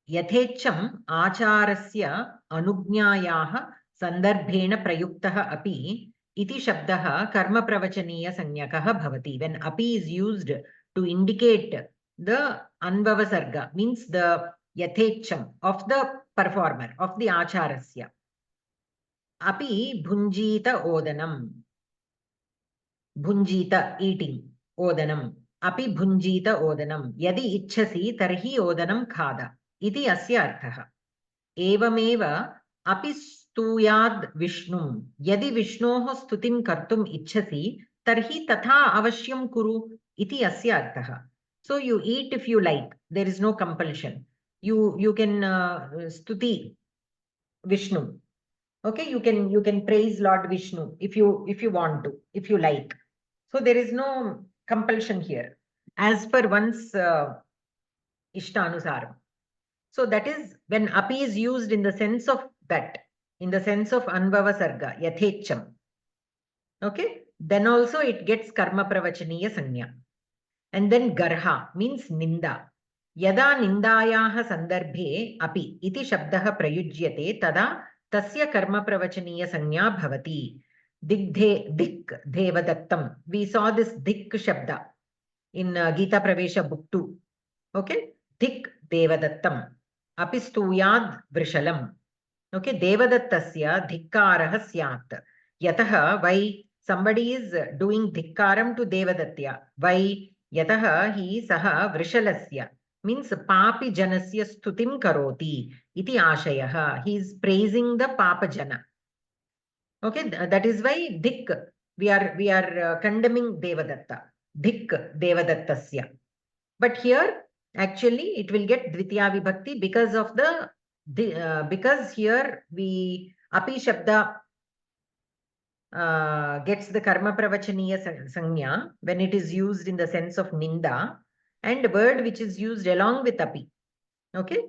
Yathecham acharasya anugnyāyaha sandarbhena prayuktaha api iti shabdaha karma pravachaniya sanyakaha bhavati. When api is used to indicate the anvava sarga, means the yathecham of the performer, of the acharasya. Api bhunjita odanam. Bhunjita, eating. Odanam. Api bhunjita odanam. Yadi ichhasi tarhi odanam khada. Iti asya arthaha. Evameva api stuyad vishnum. Yadi vishnoho stutim kartum ichhasi tarhi tatha avashyam kuru. Iti asya arthaha. So you eat if you like. There is no compulsion. You can stuti Vishnu. Okay, you can praise Lord Vishnu if you want to, if you like. So there is no compulsion here, as per one's ishtanusaram. So that is when api is used in the sense of that, in the sense of anvava sarga, yathecham. Okay, then also it gets karma pravachaniya sanya. And then garha means ninda. Yada nindayaha sandarbhe api iti shabdaha prayujyate tada tasya karma pravachaniya sanya bhavati. Dik devadattam. We saw this dik shabda in Gita Pravesha book 2. Okay, dik devadattam. Api stuyad vrishalam. Okay, Devadattasya dhikkarah syat. Yatah, why somebody is doing dhikkaram to Devadatya. Why? Yatah hi saha vrishalasya. Means papi janasya stutim karoti. Iti ashayah. He is praising the papa jana. Okay, that is why dhik. We are condemning Devadatta. Dhik Devadattasya. But here, actually, it will get Dvitiya Vibhakti because of because here we api shabda gets the karma pravachaniya sanya when it is used in the sense of ninda, and word which is used along with api, okay,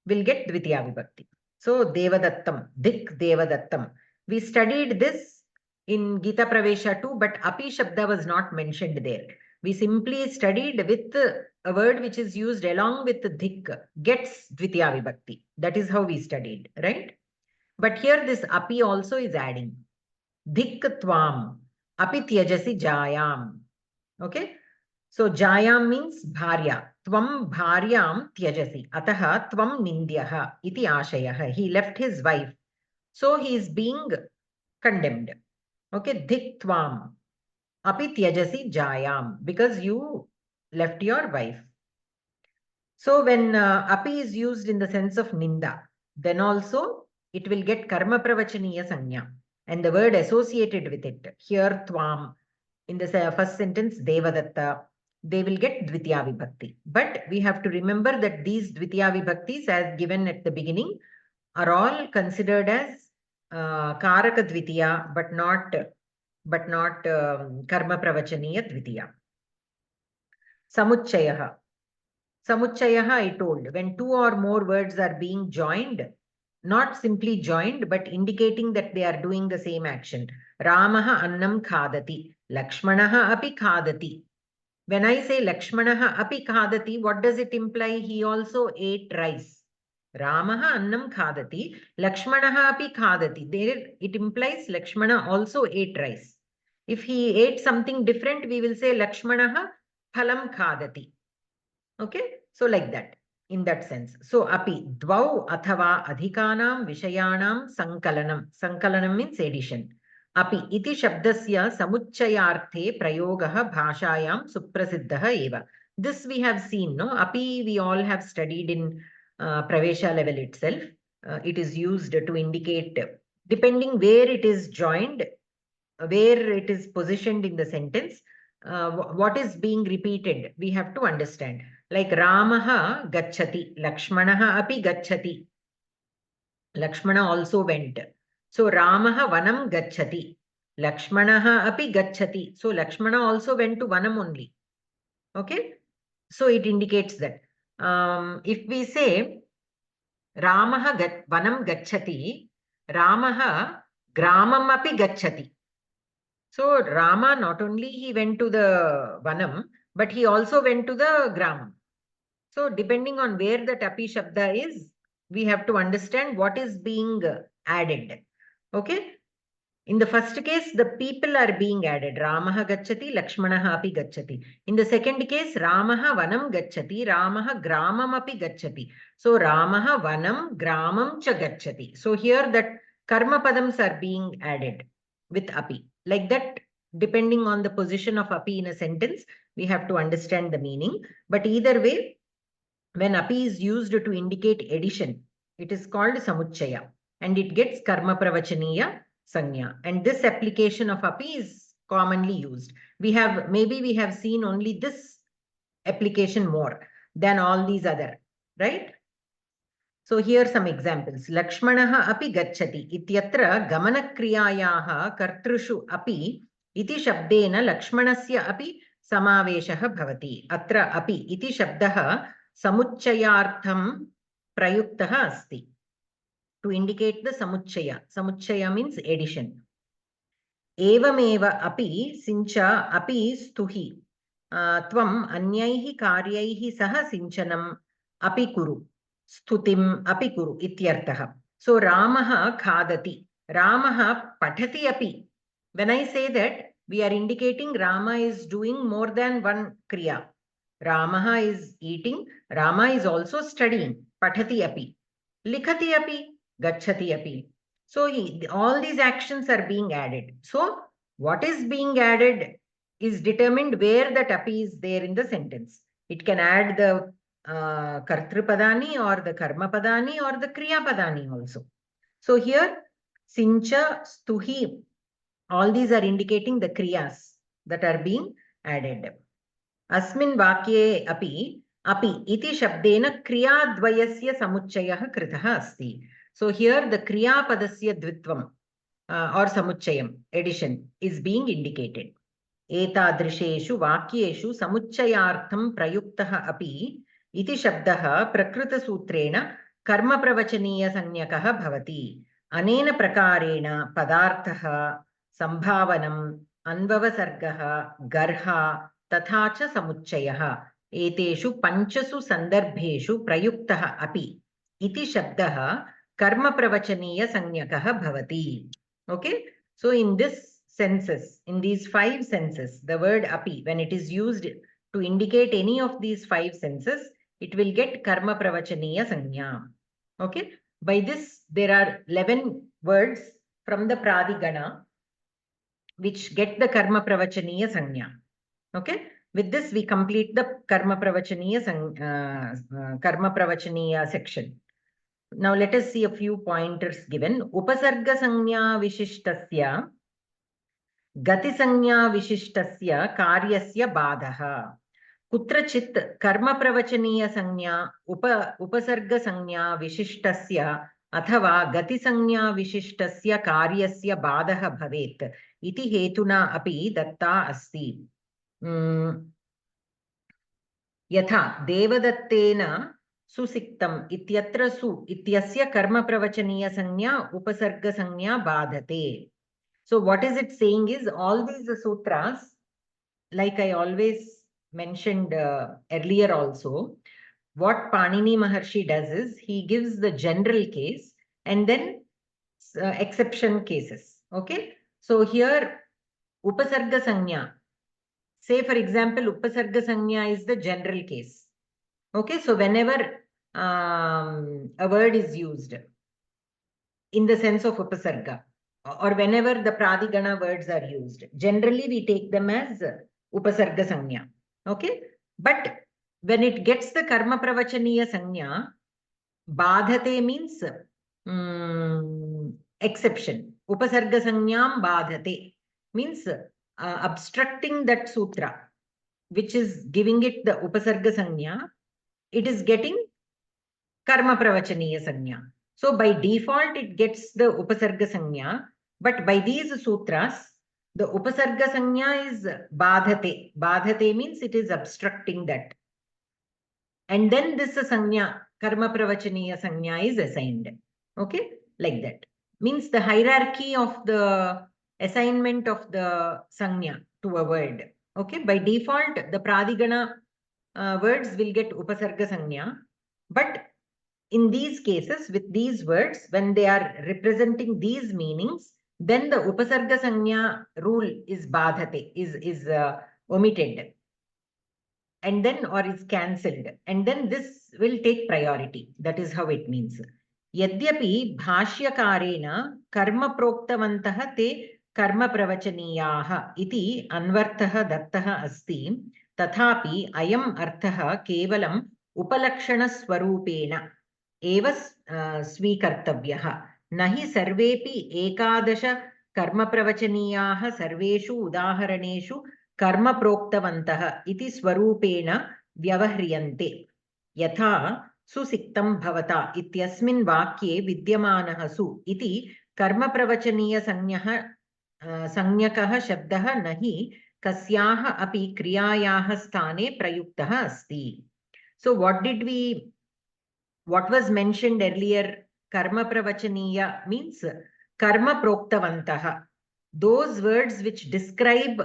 will get Dvitiya Vibhakti. So Devadattam, Dik Devadattam. We studied this in Gita Pravesha too, but api shabda was not mentioned there. We simply studied with a word which is used along with dhik gets Dvitiya Vibhakti. That is how we studied, right? But here this api also is adding. Dhik tvam, api tyajasi jayam. Okay? So jayam means bharya. Tvam bharyam tyajasi. Ataha tvam nindyaha iti ashayah. He left his wife. So he is being condemned. Okay? Dhik tvam. Api tyajasi jayam, because you left your wife. So when api is used in the sense of ninda, then also it will get karma pravachaniya sanya and the word associated with it. Here tvam, in the first sentence devadatta, they will get dvitiya vibhakti. But we have to remember that these dvitiya vibhaktis as given at the beginning are all considered as karaka dvitiya, but not karma pravachaniya dvitiya. Samuchayah. Samuchayah, I told, when two or more words are being joined, not simply joined, but indicating that they are doing the same action. Ramaha annam khadati, Lakshmanaha api khadati. When I say Lakshmanaha api khadati, what does it imply? He also ate rice. Ramaha annam khadati, Lakshmanaha api khadati. There it implies Lakshmana also ate rice. If he ate something different, we will say Lakshmanaha phalam khadati. Okay, so like that, in that sense. So api dvau athava adhikanam vishayanam sankalanam. Sankalanam means addition. Api iti shabdasya samuchayarthe prayogaha bhashayam suprasiddhaha eva. This we have seen, no? Api we all have studied in Pravesha level itself. It is used to indicate, depending where it is joined, where it is positioned in the sentence, what is being repeated, we have to understand. Like Ramaha gacchati, Lakshmanaha api gacchati. Lakshmana also went. So Ramaha vanam gacchati, Lakshmanaha api gacchati. So Lakshmana also went to vanam only. Okay, so it indicates that. If we say Ramaha vanam gacchati, Ramaha gramam api gacchati. So Rama, not only he went to the Vanam, but he also went to the Gramam. So depending on where the Tapi Shabda is, we have to understand what is being added. Okay. In the first case, the people are being added. Ramaha gacchati, Lakshmanaha api gacchati. In the second case, Ramaha vanam gacchati, Ramaha gramam api gacchati. So Ramaha vanam gramam cha gacchati. So here that karma padams are being added with api. Like that, depending on the position of api in a sentence, we have to understand the meaning. But either way, when api is used to indicate addition, it is called samuchaya and it gets karma pravachaniya sanya. And this application of api is commonly used. Maybe we have seen only this application more than all these other, right? So here some examples. Lakshmanaha api gacchati ityatra gamanakriyayaha kartrushu api iti shabdena Lakshmanasya api samaveshaha bhavati. Atra api iti shabdaha samuchayartham prayuktaha asti. To indicate the samuchaya. Samuchaya means addition. Evameva api sincha api stuhi. Tvam anyaihi karyaihi saha sinchanam api kuru. Stutim api kuru ityartaha. So Ramaha khadati. Ramaha patati api. When I say that, we are indicating Rama is doing more than one kriya. Ramaha is eating. Rama is also studying. Pathati api. Likhati api. gachati api. So all these actions are being added. So what is being added is determined where that api is there in the sentence. It can add the kartru padani or the karma padani or the kriya padani also. So here sincha, stuhi, all these are indicating the kriyas that are being added. Asmin vakye api iti shabdena kriyadvayasya samuchchayah kritah asti. So here the kriya padasya dvitvam or samuchchayam, addition, is being indicated. Etadrisheshu vakyeshu samuchchayartham prayuktah api iti shabdah prakrita sutrena karma pravachaniya sanyakah bhavati. Anena prakarena padarthah sambhavanam anvavasargah garha तथा च समुच्चयः एतेषु पंचसु संदर्भेषु प्रयुक्तः अपि इति शब्दः कर्मप्रवचनीय संज्ञकः भवति. Okay, so in this senses, in these 5 senses, the word api, when it is used to indicate any of these 5 senses, it will get karma pravachaniya sanya. Okay, by this there are 11 words from the pradigana which get the karma pravachaniya sanya. Okay, with this we complete the karma pravachaniya section. Now let us see a few pointers given. Upasarga sanya vishishtasya gati sanya vishishtasya karyasya badaha. Kutrachit karma pravachaniya sanya upasarga sanya vishishtasya athava gati sanya vishishtasya karyasya badaha bhavet iti hetuna api datta asti. यथा देवदत्तेन सुसिक्तम इत्यत्र सु इत्यस्य कर्म प्रवचनीय संज्ञा उपसर्ग संज्ञा बाधते. So what is it saying is all these sutras, like I always mentioned earlier also, what Panini Maharshi does is he gives the general case and then exception cases. Okay, so here upasarga sanya. Say, for example, upasarga sanya is the general case. Okay, so whenever a word is used in the sense of upasarga, or whenever the pradigana words are used, generally we take them as upasarga sanya. Okay, but when it gets the karma pravachaniya sanya, badhate means exception. Upasarga sanyam badhate means obstructing that sutra, which is giving it the upasarga sanya, it is getting karma pravachaniya sanya. So by default, it gets the upasarga sanya, but by these sutras, the upasarga sanya is badhate. Badhate means it is obstructing that. And then this sanya, karma pravachaniya sanya, is assigned. Okay, like that. Means the hierarchy of the assignment of the sanya to a word. Okay, by default, the pradigana words will get upasarga sanya, but in these cases, with these words, when they are representing these meanings, then the upasarga sanya rule is badhate, is omitted, and then or is cancelled, and then this will take priority. That is how it means. Yadyapi bhashyakarena karma proktavantah te karma pravachaniyaha iti anvartah dattah asti, tathapi ayam arthah kevalam upalakshana swarupena eva svikartavyah. Nahi sarvepi ekadasha karma pravachaniyaha sarveshu udaharaneshu karma proktavantah iti swarupena vyavahriyante. Yatha सुसिक्तं भवता इत्यस्मिन् वाक्ये विद्यमानः सु इति कर्मप्रवचनीय संज्ञकः शब्दः न हि कस्याः अपि क्रियायाः स्थाने प्रयुक्तः अस्ति. So what was mentioned earlier, karma pravachaniya means karma proktavantah. Those words which describe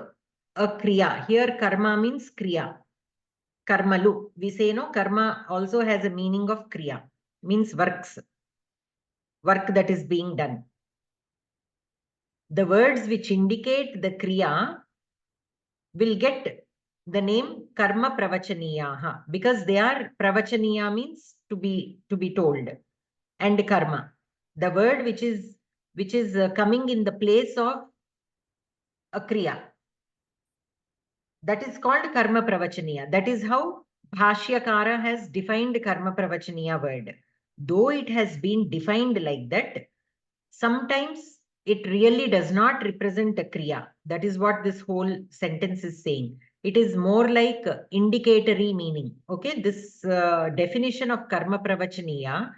a kriya. Here karma means kriya. Karmalu. We say no, karma also has a meaning of kriya, means works, work that is being done. The words which indicate the kriya will get the name karma pravachaniyaha, because they are pravachaniya means to be told, and karma. the word which is coming in the place of a kriya. That is called karma pravachaniya. That is how bhashyakara has defined karma pravachaniya word. Though it has been defined like that, sometimes it really does not represent a kriya. That is what this whole sentence is saying. It is more like indicatory meaning. Okay, this definition of karma pravachaniya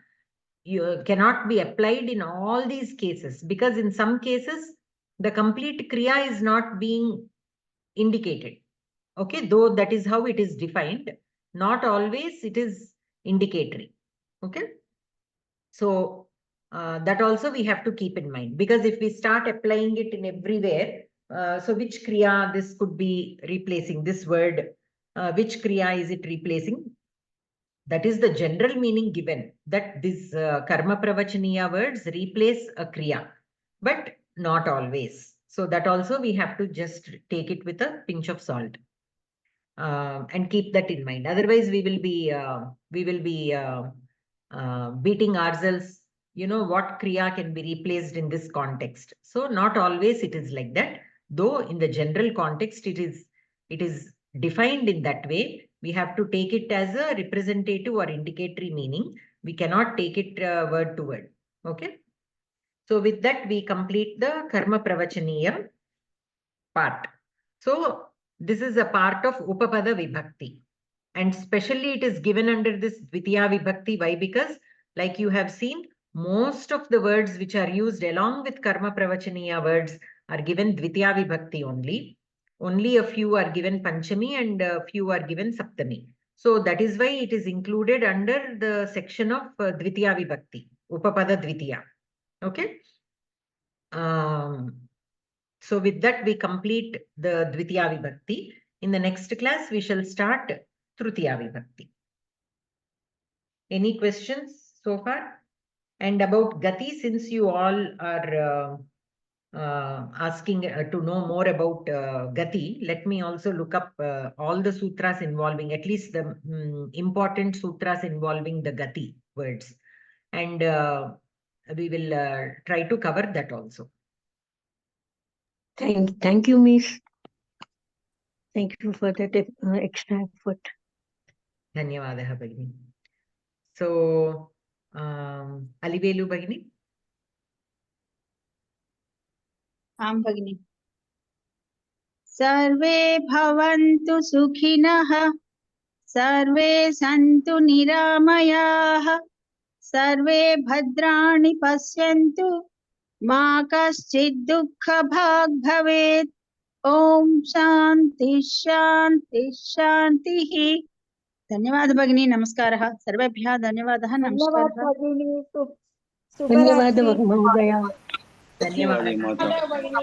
cannot be applied in all these cases, because in some cases the complete kriya is not being indicated. Okay, though that is how it is defined, not always it is indicatory. Okay, so that also we have to keep in mind, because if we start applying it in everywhere, so which kriya this could be replacing, this word, which kriya is it replacing? That is the general meaning given, that this karma pravachaniya words replace a kriya, but not always. So that also we have to just take it with a pinch of salt. And keep that in mind. Otherwise, we will be beating ourselves. You know what kriya can be replaced in this context. So not always it is like that. Though in the general context it is defined in that way. We have to take it as a representative or indicatory meaning. We cannot take it word to word. Okay. So with that we complete the karma pravachaniya part. So this is a part of Upapada Vibhakti. And specially it is given under this Dvitiya Vibhakti. Why? Because like you have seen, most of the words which are used along with Karma Pravachaniya words are given Dvitiya Vibhakti only. Only a few are given Panchami and a few are given Saptami. So that is why it is included under the section of Dvitiya Vibhakti, Upapada Dvitiya. Okay. So with that, we complete the Dvitiya Vibhakti. In the next class, we shall start Tritiya Vibhakti. Any questions so far? And about Gati, since you all are asking to know more about Gati, let me also look up all the sutras involving, at least the important sutras involving the Gati words. And we will try to cover that also. Thank you, Miss. Thank you for that extra effort. Dhanyavadaha Bhagini. So, Alivelu Bhagini. आं भगिनि सर्वे भवन्तु सुखिनः सर्वे सन्तु निरामयाः सर्वे भद्राणि पश्यन्तु मा कश्चित् दुःखभाग् भवेत् ॐ शान्ति शान्ति शान्तिः धन्यवाद भगिनी नमस्कारः सर्वेभ्यः धन्यवादः नमस्कारः धन्यवाद महोदया Dhanyavadaha.